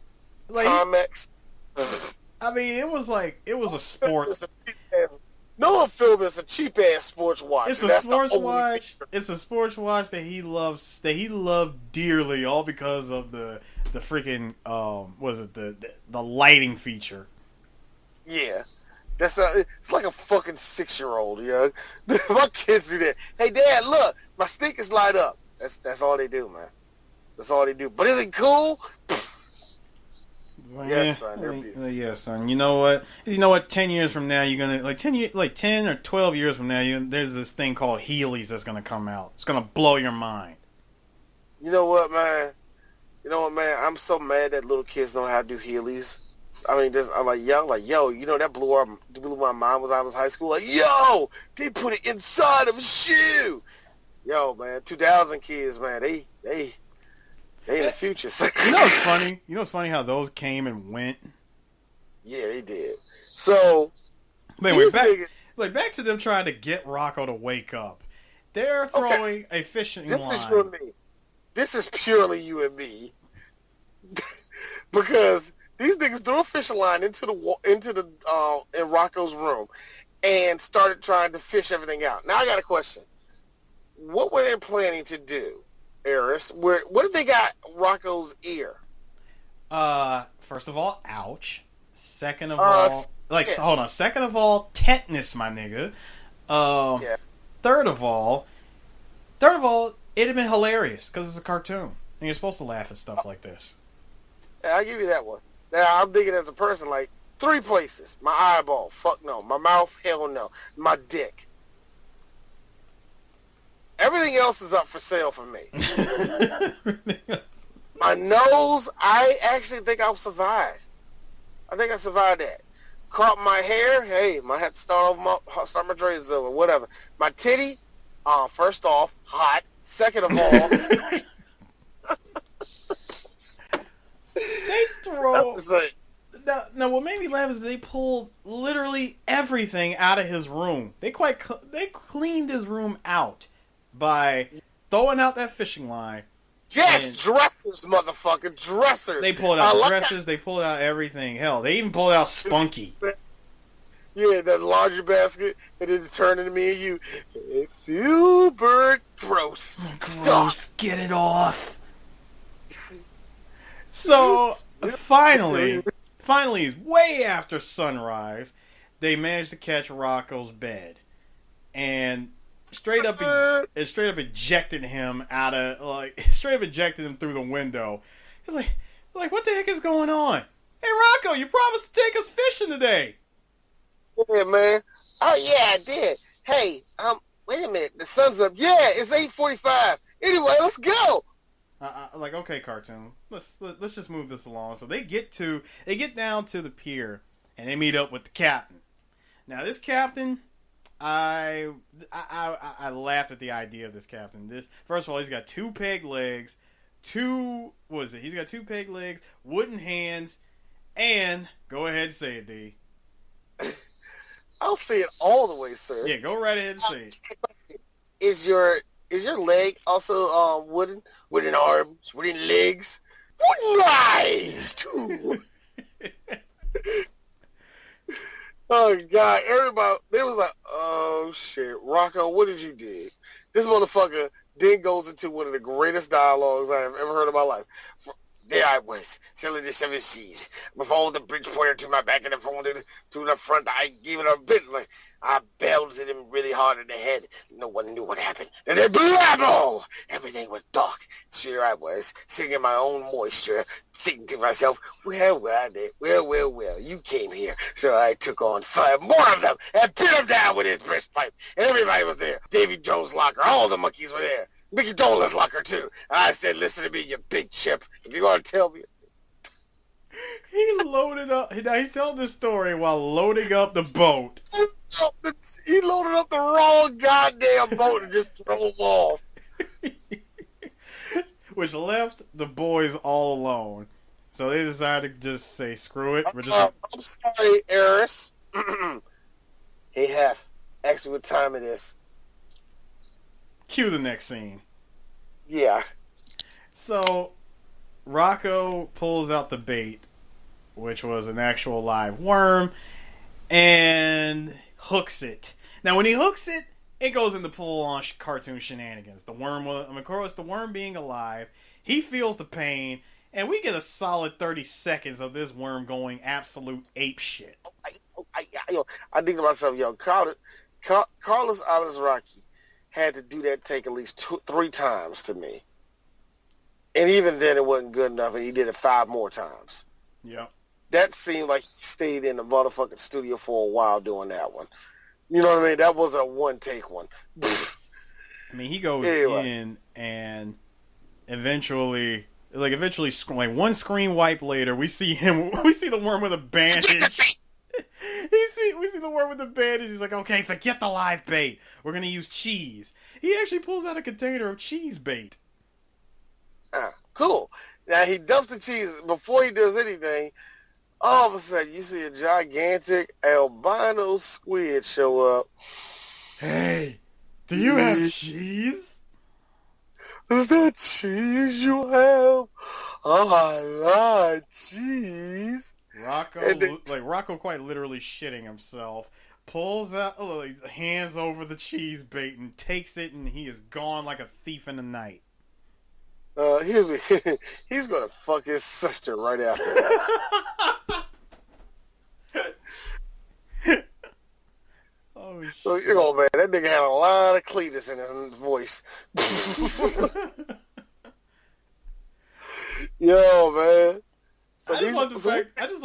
Like, Timex. I mean, it was a sport. No, Filburt, it's a cheap ass sports watch. It's a sports watch. It's a sports watch that he loves. That he loved dearly, all because of the freaking the lighting feature. Yeah, it's like a fucking 6-year-old. You know, my kids do that. Hey, Dad, look, my stickers light up. That's all they do, man. That's all they do. But is it cool? Yes, son. Yes, son. You know what? 10 years from now, you're gonna 10 or 12 years from now, there's this thing called Heelys that's gonna come out. It's gonna blow your mind. You know what, man? I'm so mad that little kids know how to do Heelys. I mean, I'm like, yo, you know, that blew my mind when I was in high school. Like, yo, they put it inside of a shoe. Yo, man, 2000 kids, man, they in the future. You know what's funny? You know what's funny how those came and went? Yeah, they did. So, anyway, back to them trying to get Rocko to wake up. They're throwing a fishing line. This is you and me. This is purely you and me. Because these niggas threw a fishing line into the in Rocko's room and started trying to fish everything out. Now I got a question. What were they planning to do, Eris? What if they got Rocko's ear? First of all, ouch. Second of all, hold on. Second of all, tetanus, my nigga. Yeah. Third of all, it'd have been hilarious because it's a cartoon and you're supposed to laugh at stuff like this. Yeah, I'll give you that one. Now, I'm thinking as a person, like, 3 places. My eyeball, fuck no. My mouth, hell no. My dick. Everything else is up for sale for me. My nose, I actually think I'll survive. I think I survived that. Crop my hair, hey, might have to start my dreads over, whatever. My titty, first off, hot. Second of all, they throw. Now, what made me laugh is they pulled literally everything out of his room. They cleaned his room out by throwing out that fishing line. Yes, dressers, motherfucker, dressers. They pulled out dressers. They pulled out everything. Hell, they even pulled out Spunky. Yeah, that laundry basket, and then it turned into me and you. Hey, Filburt, gross. Gross, get it off. So, finally, way after sunrise, they managed to catch Rocko's bed. And straight up ejected him ejected him through the window. He's like, what the heck is going on? Hey, Rocko, you promised to take us fishing today. Yeah, man. Oh, yeah, I did. Hey, wait a minute. The sun's up. Yeah, it's 8:45. Anyway, let's go. Like, okay, cartoon. Let's just move this along. So they get down to the pier and they meet up with the captain. Now, this captain, I laughed at the idea of this captain. First of all, he's got 2 peg legs, he's got 2 peg legs, wooden hands, and go ahead and say it, D. I'll say it all the way, sir. Yeah, go right ahead and say it. Is your leg also wooden? Wooden arms, wooden legs, wooden eyes too. Oh God! Everybody, they was like, "Oh shit, Rocko, what did you do?" This motherfucker then goes into one of the greatest dialogues I have ever heard in my life. There I was, selling the 7 Zzz. Before the bridge pointed to my back and the phone to the front, I gave it a Bentley. I belted him really hard in the head. No one knew what happened. And then blammo! Everything was dark. Sure I was, singing my own moisture, singing to myself, well, you came here. So I took on 5 more of them and beat them down with his breastpipe. And everybody was there. Davy Jones' locker, all the monkeys were there. Mickey Dolan's locker, too. I said, listen to me, you big chip. If you're going to tell me. He loaded up. Now, he's telling this story while loading up the boat. He loaded up the wrong goddamn boat and just threw him off. Which left the boys all alone. So they decided to just say, screw it. I'm sorry, Eris. Hey, Hef, ask me what time it is. Cue the next scene. Yeah. So, Rocko pulls out the bait, which was an actual live worm, and hooks it. Now, when he hooks it, it goes into full-on cartoon shenanigans. The worm, of course, the worm being alive, he feels the pain, and we get a solid 30 seconds of this worm going absolute ape shit. I think to myself, Carlos Alazraki had to do that take at least 3 times to me. And even then, it wasn't good enough, and he did it 5 more times. Yep. That seemed like he stayed in the motherfucking studio for a while doing that one. You know what I mean? That wasn't a one-take one. I mean, he goes in and eventually, like one screen wipe later, we see the worm with a bandage. We see the worm with the bandage. He's like, okay, forget the live bait. We're going to use cheese. He actually pulls out a container of cheese bait. Cool. Now, he dumps the cheese. Before he does anything, all of a sudden, you see a gigantic albino squid show up. Hey, do you have cheese? Is that cheese you have? Oh, I like cheese. Rocko quite literally shitting himself, pulls out, hands over the cheese bait and takes it, and he is gone like a thief in the night. He's gonna fuck his sister right after that. Oh shit! So, man, that nigga had a lot of Cletus in his voice. Yo, man. I just love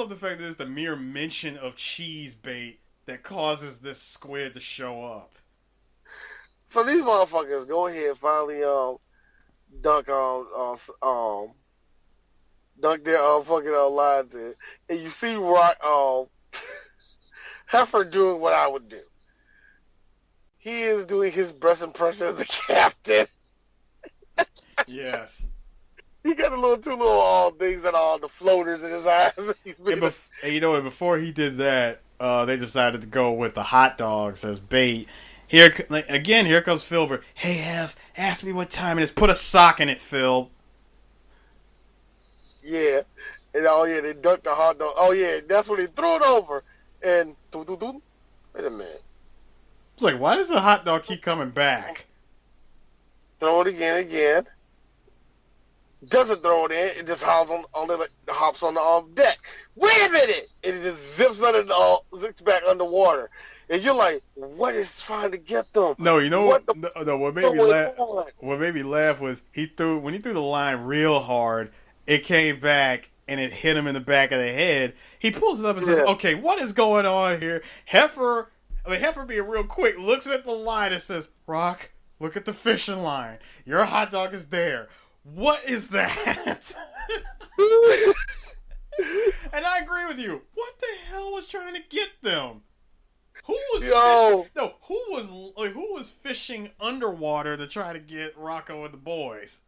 the fact that it's the mere mention of cheese bait that causes this squid to show up. So these motherfuckers go ahead finally dunk their fucking lines in, and you see Heffer doing what I would do. He is doing his best impression of the captain. Yes. He got two little things and all the floaters in his eyes. And before he did that, they decided to go with the hot dogs as bait. Here comes Filburt. Hey, Hef, ask me what time it is. Put a sock in it, Phil. Yeah. And they dunked the hot dog. Oh, yeah, that's when he threw it over. And, wait a minute. It's like, why does the hot dog keep coming back? Throw it again. Doesn't throw it in. It just hops on the deck. Wait a minute! And it just zips back underwater. And you're like, what is trying to get them? No, you know what? What made me laugh was when he threw the line real hard, it came back and it hit him in the back of the head. He pulls it up and says, "Okay, what is going on here?" Heffer being real quick looks at the line and says, "Rock, look at the fishing line. Your hot dog is there. What is that?" And I agree with you. What the hell was trying to get them? Who was fishing underwater to try to get Rocko and the boys?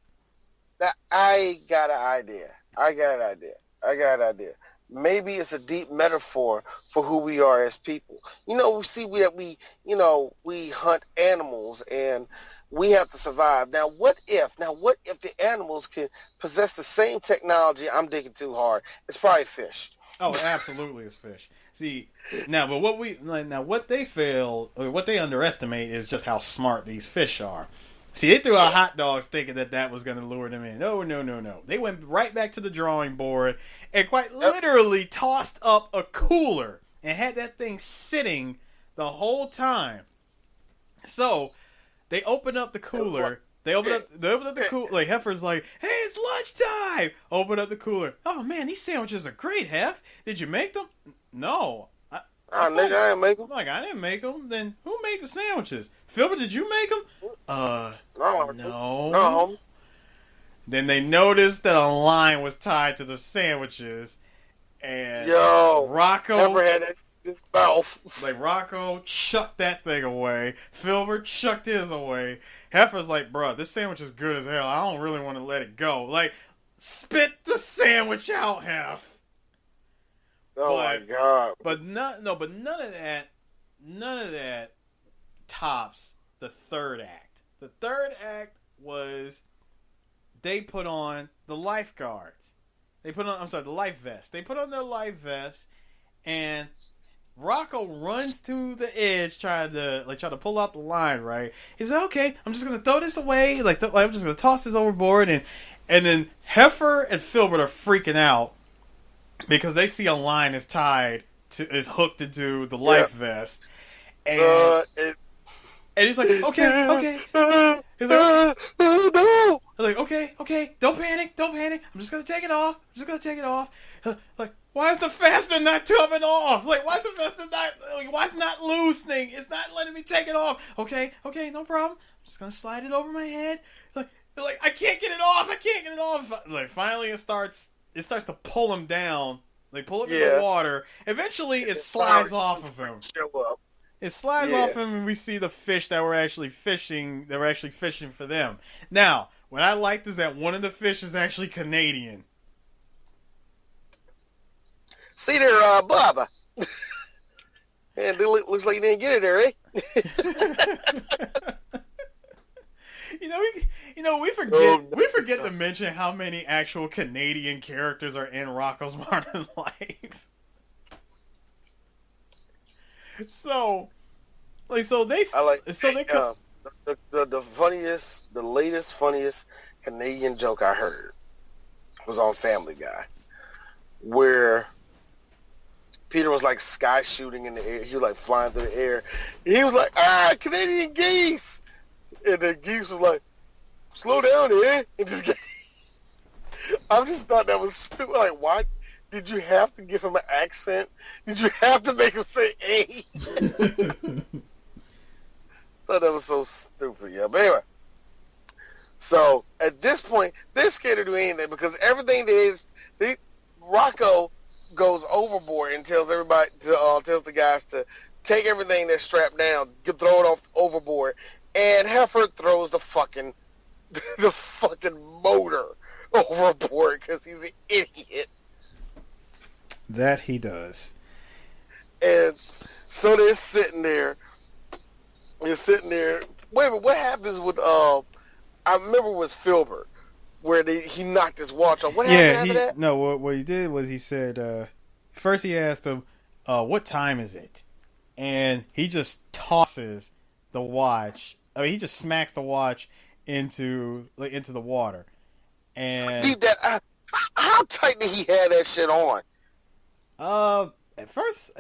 I got an idea. Maybe it's a deep metaphor for who we are as people. We see that we hunt animals and we have to survive. Now, what if the animals can possess the same technology I'm digging too hard? It's probably fish. Oh, it absolutely is fish. See, but what they underestimate is just how smart these fish are. See, they threw out hot dogs thinking that was going to lure them in. No. They went right back to the drawing board and quite literally tossed up a cooler and had that thing sitting the whole time. So they open up the cooler. They open up the cooler. Like, Heffer's like, "Hey, it's lunchtime." Open up the cooler. "Oh man, these sandwiches are great, Hef. Did you make them?" "No." I didn't make them. Like, I didn't make them. Then who made the sandwiches? Filburt, did you make them? No. Then they noticed that a line was tied to the sandwiches, and Rocko never had his mouth. Like, Rocko chucked that thing away. Filburt chucked his away. Heffer's like, "Bruh, this sandwich is good as hell. I don't really want to let it go." Like, spit the sandwich out, Hef. My God! But none of that tops the third act. The third act was they put on the lifeguards. The life vest. They put on their life vest, and Rocko runs to the edge trying to pull out the line, right? He's like, okay, I'm just going to throw this away. I'm just going to toss this overboard. And then Heffer and Filburt are freaking out because they see a line is hooked into the life vest. And he's like, okay. He's like, no. Like, okay, don't panic. I'm just going to take it off. Like, why is the fastener not coming off? Like, why is it not loosening? It's not letting me take it off. Okay, no problem. I'm just gonna slide it over my head. Like I can't get it off. Like, finally it starts to pull him down. They pull him in the water. Eventually it slides off of him. It slides off him, and we see the fish that were actually fishing. They were actually fishing for them. Now, what I liked is that one of the fish is actually Canadian. See there, Bubba. And it looks like you didn't get it there, eh? We forget to mention how many actual Canadian characters are in Rocko's Modern Life. The latest funniest Canadian joke I heard was on Family Guy, where Peter was like sky shooting in the air. He was like flying through the air. And he was like, Canadian geese. And the geese was like, slow down, eh? And just I just thought that was stupid. Like, why did you have to give him an accent? Did you have to make him say eh? Thought that was so stupid, yeah. But anyway. So, at this point, they're scared to do anything because everything Rocko goes overboard and tells everybody tells the guys to take everything that's strapped down, throw it off overboard, and Heffer throws the fucking motor overboard because he's an idiot. That he does. And so they're sitting there. Wait a minute, what happens with I remember it was Filburt, where he knocked his watch off. What happened after that? No, what he did was he said, first he asked him, what time is it? And he just tosses the watch. I mean, he just smacks the watch into the water. And how tight did he have that shit on? At first,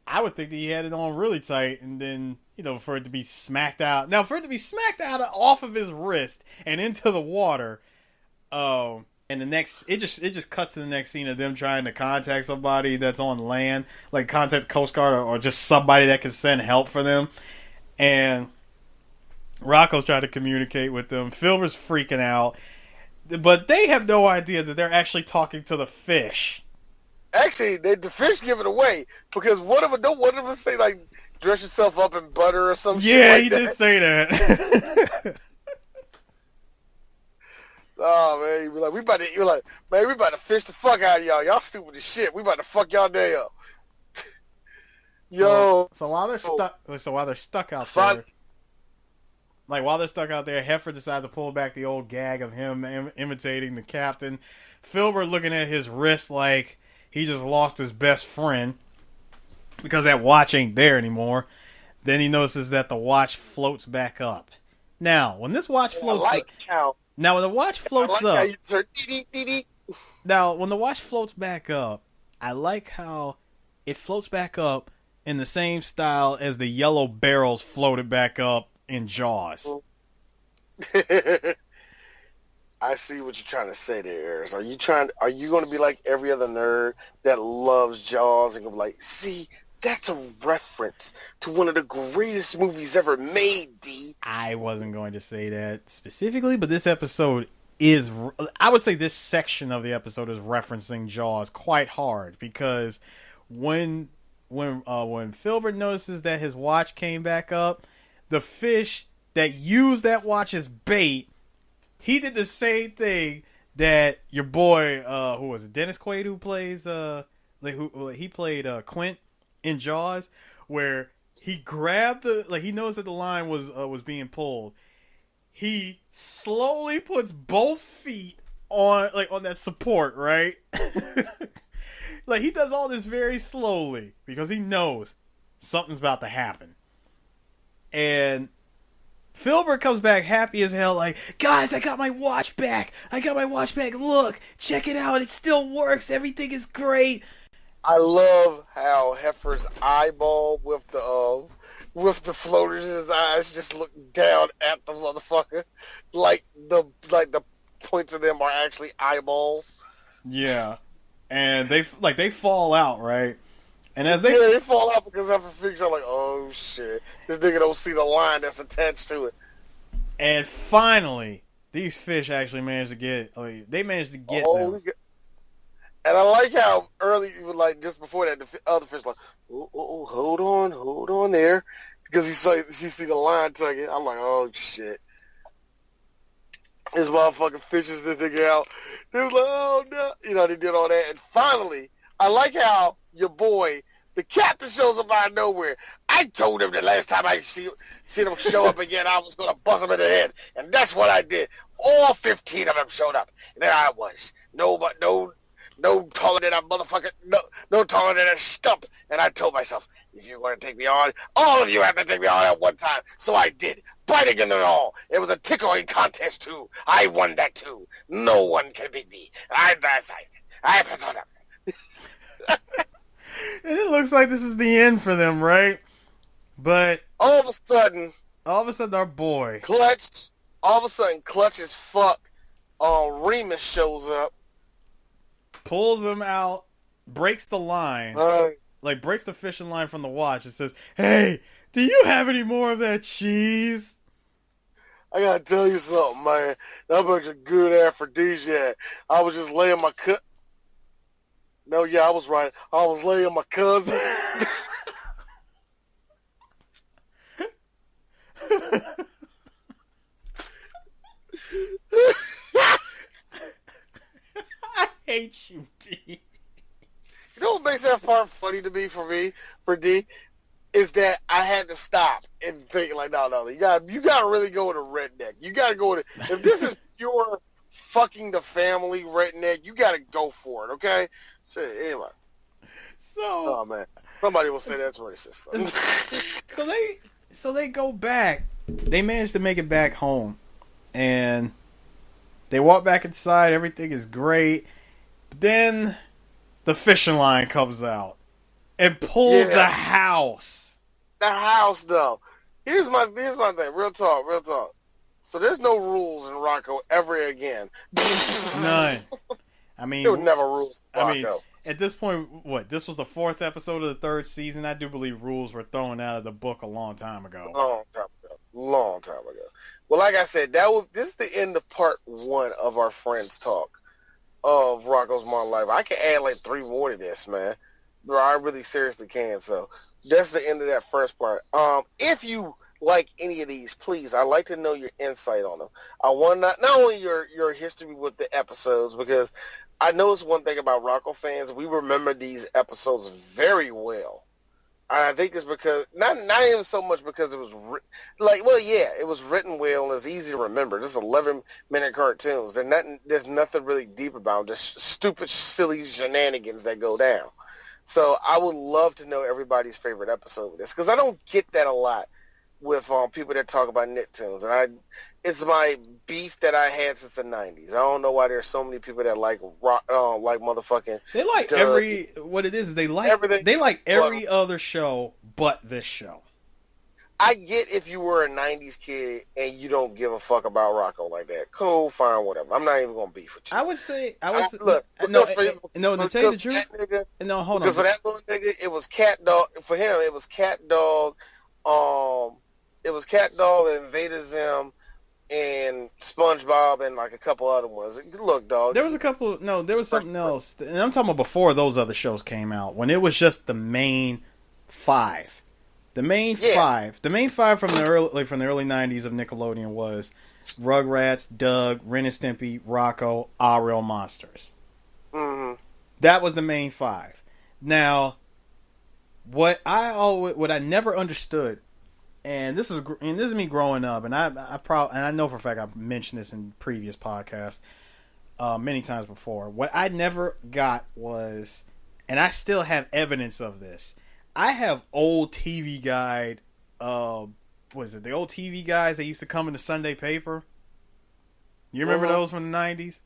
I would think that he had it on really tight, and then, for it to be smacked out. Now, for it to be smacked out off of his wrist and into the water, and it just cuts to the next scene of them trying to contact somebody that's on land, like contact the Coast Guard or just somebody that can send help for them. And Rocko's trying to communicate with them. Filbert's freaking out, but they have no idea that they're actually talking to the fish. Actually, the fish give it away because one of them say like dress yourself up in butter or some shit. Yeah, like he that. did say that. Oh man, you be like, we about to fish the fuck out of y'all. Y'all stupid as shit. We about to fuck y'all day up. Yo. So while they're stuck out there, Heffer decided to pull back the old gag of him imitating the captain. Filbert looking at his wrist like he just lost his best friend because that watch ain't there anymore. Then he notices that the watch floats back up. Now, when this watch floats up... Now, when the watch floats up... Now, when the watch floats back up, I like how it floats back up in the same style as the yellow barrels floated back up in Jaws. I see what you're trying to say there, Eris. Are you going to be like every other nerd that loves Jaws and go like, see, that's a reference to one of the greatest movies ever made, D? I wasn't going to say that specifically, but this episode is, I would say this section of the episode is referencing Jaws quite hard because when Filbert notices that his watch came back up, the fish that used that watch as bait, he did the same thing that your boy, who was it, Dennis Quaid, who plays, he played Quint in Jaws, where he grabbed he noticed that the line was being pulled. he slowly puts both feet on that support, right? Like, he does all this very slowly because he knows something's about to happen. And Filburt comes back happy as hell, like, guys, I got my watch back. Look, check it out. It still works. Everything is great. I love how Heffer's eyeball with the floaters in his eyes just look down at the motherfucker, like the points of them are actually eyeballs. Yeah, and they fall out, right? And as they fall out because Heffer figures out, like, oh shit, this nigga don't see the line that's attached to it. And finally, these fish actually managed to get. They managed to get them. And I like how early, like just before that, the other fish like, oh, hold on there, because she see the line tugging. I'm like, oh shit, this motherfucking fishes this nigga out. They was like, oh no, they did all that, and finally, I like how your boy, the captain, shows up out of nowhere. I told him the last time I see them show up again, I was gonna bust him in the head, and that's what I did. All 15 of them showed up, and there I was, no taller than a motherfucker, no taller than a stump. And I told myself, if you're going to take me on, all of you have to take me on at one time. So I did, biting in them all. It was a tickling contest, too. I won that, too. No one can beat me. I And it looks like this is the end for them, right? But all of a sudden, our boy Clutch as fuck, Remus shows up. Pulls him out, breaks the line, breaks the fishing line from the watch and says, hey, do you have any more of that cheese? I gotta tell you something, man. That was a good aphrodisiac. I was just laying my No, yeah, I was right. I was laying my cousin. I hate you, D. You know what makes that part funny to me, for D, is that I had to stop and think, like, no, you gotta really go to redneck. You gotta go to, if this is pure fucking the family redneck, you gotta go for it, okay? So, anyway. Oh, man. Somebody will say that's racist. So they go back. They manage to make it back home. And they walk back inside. Everything is great. Then the fishing line comes out and pulls the house. The house, though. Here's my thing. Real talk. So there's no rules in Rocko ever again. None. I mean, there were never rules in Rocko. I mean, at this point, this was the 4th episode of the 3rd season. I do believe rules were thrown out of the book a long time ago. Long time ago. Well, like I said, this is the end of part 1 of our friends talk of Rocko's Modern Life. I can add like 3 more to this, man. Bro, I really seriously can. So that's the end of that first part. If you like any of these, please, I'd like to know your insight on them. I want not only your history with the episodes, because I noticed one thing about Rocko fans, we remember these episodes very well. And I think it's because, not even so much because it was, it was written well and it's easy to remember. This is 11-minute cartoons. There's nothing really deep about them, just stupid, silly shenanigans that go down. So I would love to know everybody's favorite episode of this, because I don't get that a lot with people that talk about Nicktoons. And it's my beef that I had since the 90s. I don't know why there's so many people that like motherfucking... They like Doug. What it is they like everything. They like every other show but this show. I get if you were a 90s kid and you don't give a fuck about Rocko like that. Cool, fine, whatever. I'm not even going to beef with you. I would say... to tell you the truth... No, hold on. Because for that little nigga, it was Cat Dog. For him, it was Cat Dog... it was Cat Dog and Veda Zim and SpongeBob and like a couple other ones. Look, dog. There was a couple. No, there was something else. And I'm talking about before those other shows came out, when it was just the main 5. The main 5. The main 5 from the early '90s of Nickelodeon was Rugrats, Doug, Ren and Stimpy, Rocko, Our Real Monsters. Mm-hmm. That was the main 5. Now, what I never understood and this is me growing up, and I know for a fact I've mentioned this in previous podcasts many times before. What I never got was, and I still have evidence of this. I have old TV Guide. Was it the old TV guides that used to come in the Sunday paper? You remember those from the 90s?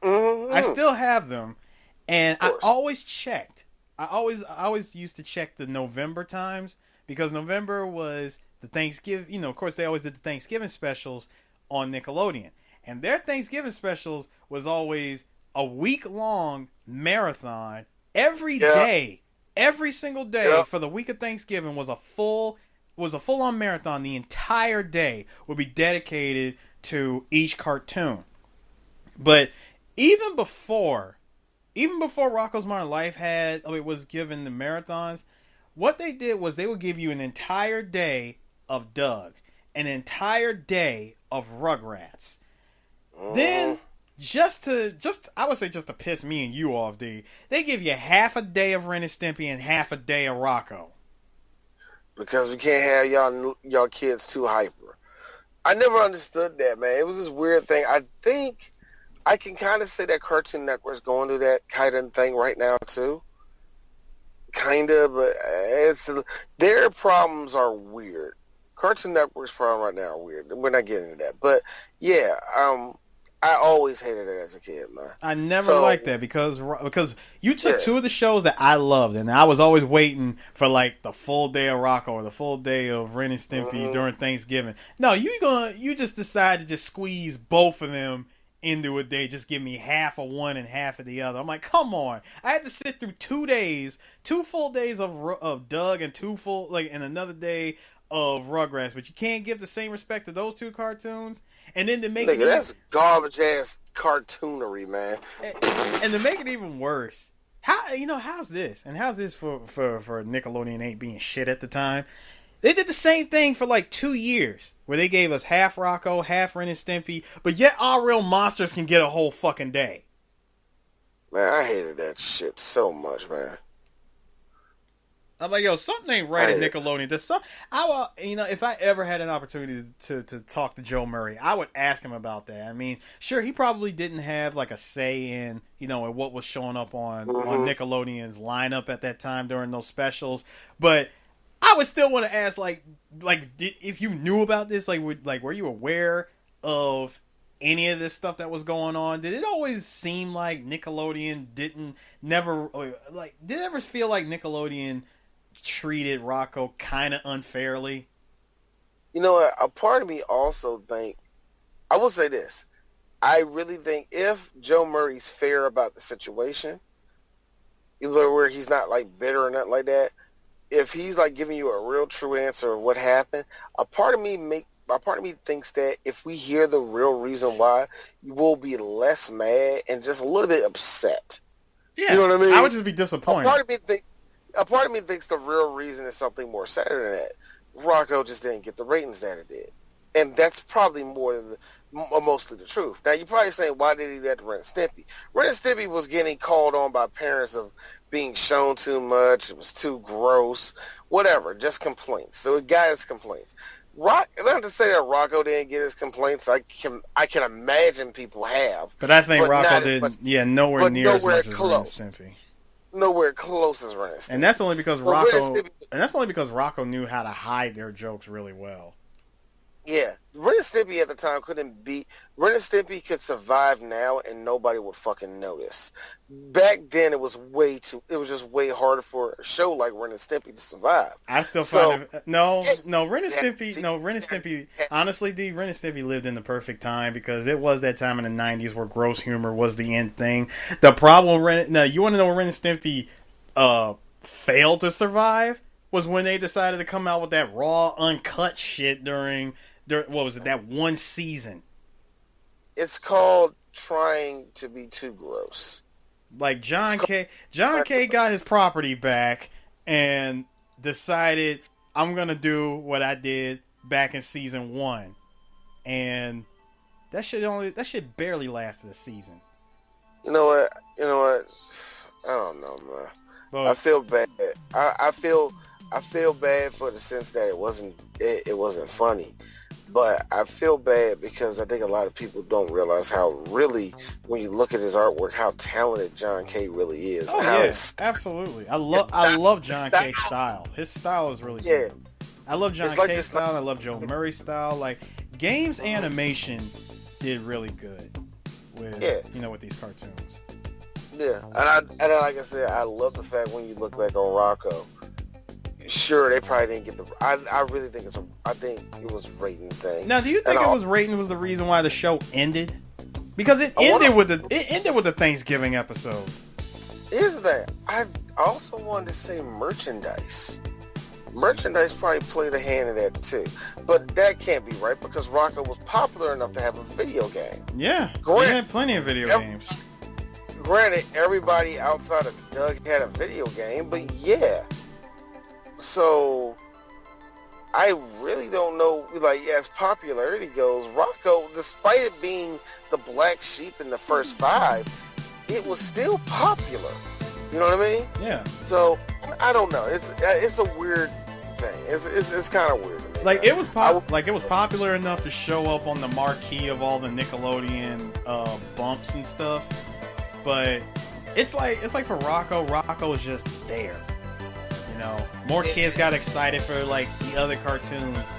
Mm-hmm. I still have them, and I always checked. I always used to check the November times, because November was the Thanksgiving. You know, of course, they always did the Thanksgiving specials on Nickelodeon, and their Thanksgiving specials was always a week-long marathon. Every day, every single day for the week of Thanksgiving was a full-on marathon. The entire day would be dedicated to each cartoon. But even before Rocko's Modern Life was given the marathons, what they did was they would give you an entire day of Doug, an entire day of Rugrats. Then I would say just to piss me and you off, D, they give you half a day of Ren and Stimpy and half a day of Rocko. Because we can't have y'all kids too hyper. I never understood that, man. It was this weird thing. I think I can kind of say that Cartoon Network's going through that kind of thing right now too. Kind of, but their problems are weird. Cartoon Network's problem right now are weird. We're not getting into that, but yeah, I always hated it as a kid, man. I never liked that because you took two of the shows that I loved, and I was always waiting for like the full day of Rocko or the full day of Ren and Stimpy during Thanksgiving. No, you just decided to just squeeze both of them into a day. Just give me half of one and half of the other. I'm like, come on! I had to sit through 2 days, 2 full days of Doug, and and another day of Rugrats, but you can't give the same respect to those two cartoons. And then to make that's garbage ass cartoonery, man. And to make it even worse, how's this? And how's this for Nickelodeon ain't being shit at the time? They did the same thing for like 2 years, where they gave us half Rocko, half Ren and Stimpy, but yet Our Real Monsters can get a whole fucking day. Man, I hated that shit so much, man. I'm like, yo, something ain't right at Nickelodeon. If I ever had an opportunity to talk to Joe Murray, I would ask him about that. I mean, sure, he probably didn't have like a say in what was showing up on Nickelodeon's lineup at that time during those specials. But I would still want to ask, if you knew about this, were you aware of any of this stuff that was going on? Did it always seem like Nickelodeon did it ever feel like Nickelodeon treated Rocko kind of unfairly? You know what? A part of me also I will say this. I really think if Joe Murray's fair about the situation, where he's not like bitter or nothing like that, if he's like giving you a real true answer of what happened, a part of me thinks that if we hear the real reason why, you will be less mad and just a little bit upset. Yeah, you know what I mean? I would just be disappointed. A part of me thinks the real reason is something more sadder than that. Rocko just didn't get the ratings that it did. And that's probably mostly the truth. Now, you're probably saying, why did he do that to Ren and Stimpy? Ren and Stimpy was getting called on by parents of being shown too much, it was too gross, whatever, just complaints. So it got his complaints. Not to say that Rocko didn't get his complaints. I can imagine people have. But I think Rocko did, nowhere near as much as Ren and Stimpy. Nowhere close as Ren and Stimpy. And that's only because Rocko knew how to hide their jokes really well. Yeah, Ren and Stimpy at the time couldn't beat. Ren and Stimpy could survive now, and nobody would fucking notice. Back then, it was just way harder for a show like Ren and Stimpy to survive. I still find Ren and Stimpy. Honestly, Ren and Stimpy lived in the perfect time because it was that time in the '90s where gross humor was the end thing. The problem, you want to know where Ren and Stimpy failed to survive was when they decided to come out with that raw, uncut shit during what was it, that one season? It's called trying to be too gross. Like John K got his property back and decided, I'm gonna do what I did back in season 1, and that shit barely lasted a season. You know what? I don't know, man. But I feel bad. I feel bad for the sense that it wasn't funny, but I feel bad because I think a lot of people don't realize how really, when you look at his artwork, how talented John K. really is. Oh yeah, absolutely. I love John K. style. His style is really good. I love John K. style. I love Joe Murray style. Like Games Animation did really good with with these cartoons. Yeah, and like I said, I love the fact when you look back on Rocko. Sure, they probably didn't get the. I really think I think it was ratings thing. Now, do you think ratings was the reason why the show ended? Because it ended with the Thanksgiving episode. Here's the thing. I also wanted to say merchandise. Merchandise probably played a hand in that too, but that can't be right because Rocko was popular enough to have a video game. Yeah, he had plenty of video games. Granted, everybody outside of Doug had a video game, but yeah. So, I really don't know, like, as popularity goes, Rocko, despite it being the black sheep in the first 5, it was still popular. You know what I mean? Yeah. So, I don't know. It's a weird thing. It's kind of weird to me. Like, it was popular enough to show up on the marquee of all the Nickelodeon bumps and stuff, but it's like for Rocko is just there. More kids got excited for like the other cartoons,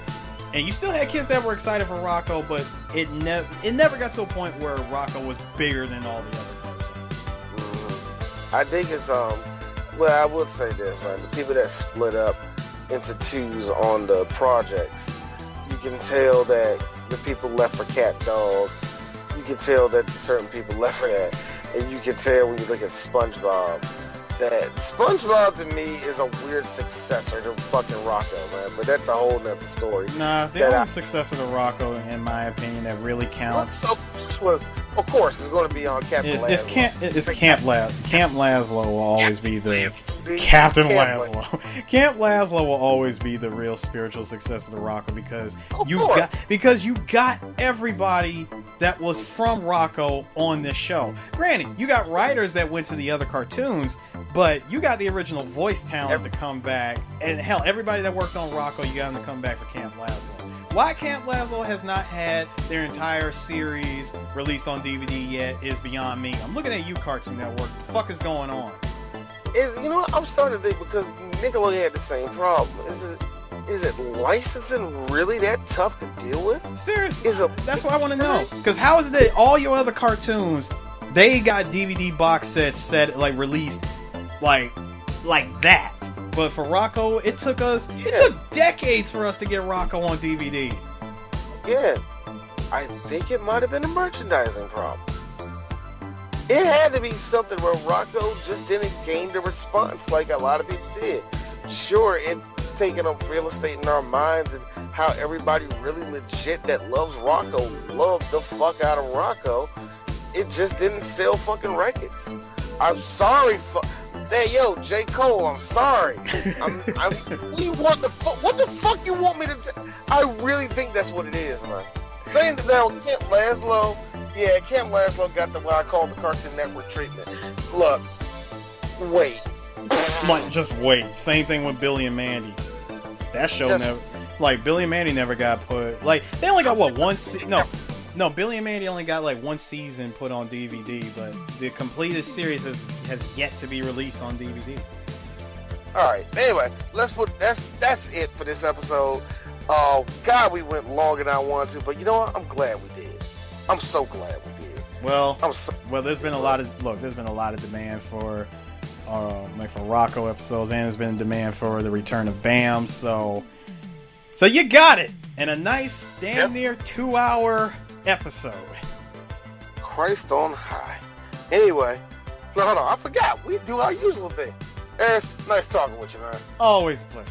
and you still had kids that were excited for Rocko, but it never got to a point where Rocko was bigger than all the other cartoons. I think it's well, I would say this, man. The people that split up into twos on the projects, you can tell that the people left for Cat Dog. You can tell that certain people left for that, and you can tell when you look at SpongeBob. That SpongeBob to me is a weird successor to fucking Rocko, man. But that's a whole nother story. Nah, the only successor to Rocko, in my opinion, that really counts. Of course, it's going to be on Captain Laszlo. It's Camp Laszlo. Camp Laszlo will always be the Captain Laszlo. Camp Laszlo will always be the real spiritual successor to Rocko because you got everybody that was from Rocko on this show. Granted, you got writers that went to the other cartoons, but you got the original voice talent to come back, and hell, everybody that worked on Rocko, you got them to come back for Camp Laszlo. Why Camp Laszlo has not had their entire series released on DVD yet is beyond me. I'm looking at you, Cartoon Network. What the fuck is going on? I'm starting to think because Nickelodeon had the same problem. Is it licensing really that tough to deal with? Seriously, that's what I want to know. Because how is it that all your other cartoons, they got DVD box sets released like that? But for Rocko, it took decades for us to get Rocko on DVD. Yeah, I think it might have been a merchandising problem. It had to be something where Rocko just didn't gain the response like a lot of people did. Sure, it's taking up real estate in our minds and how everybody really legit that loves Rocko loved the fuck out of Rocko. It just didn't sell fucking records. I'm sorry for... Hey, yo, J. Cole, I'm sorry. What the fuck you want me to say? I really think that's what it is, man. Saying that now, Camp Laszlo got what I call the Cartoon Network treatment. Look, wait. Just wait. Same thing with Billy and Mandy. That show Billy and Mandy never got put, they only got one No, Billy and Mandy only got one season put on DVD, but the completed series has yet to be released on DVD. Alright, anyway, that's it for this episode. God, we went longer than I wanted to, but you know what? I'm glad we did. I'm so glad we did. Well, there's been a lot of demand for Rocko episodes, and there's been demand for the return of Bam, so you got it in a nice damn near 2-hour episode. Christ on high. Anyway, no, I forgot. We do our usual thing. Eris, nice talking with you, man. Always a pleasure.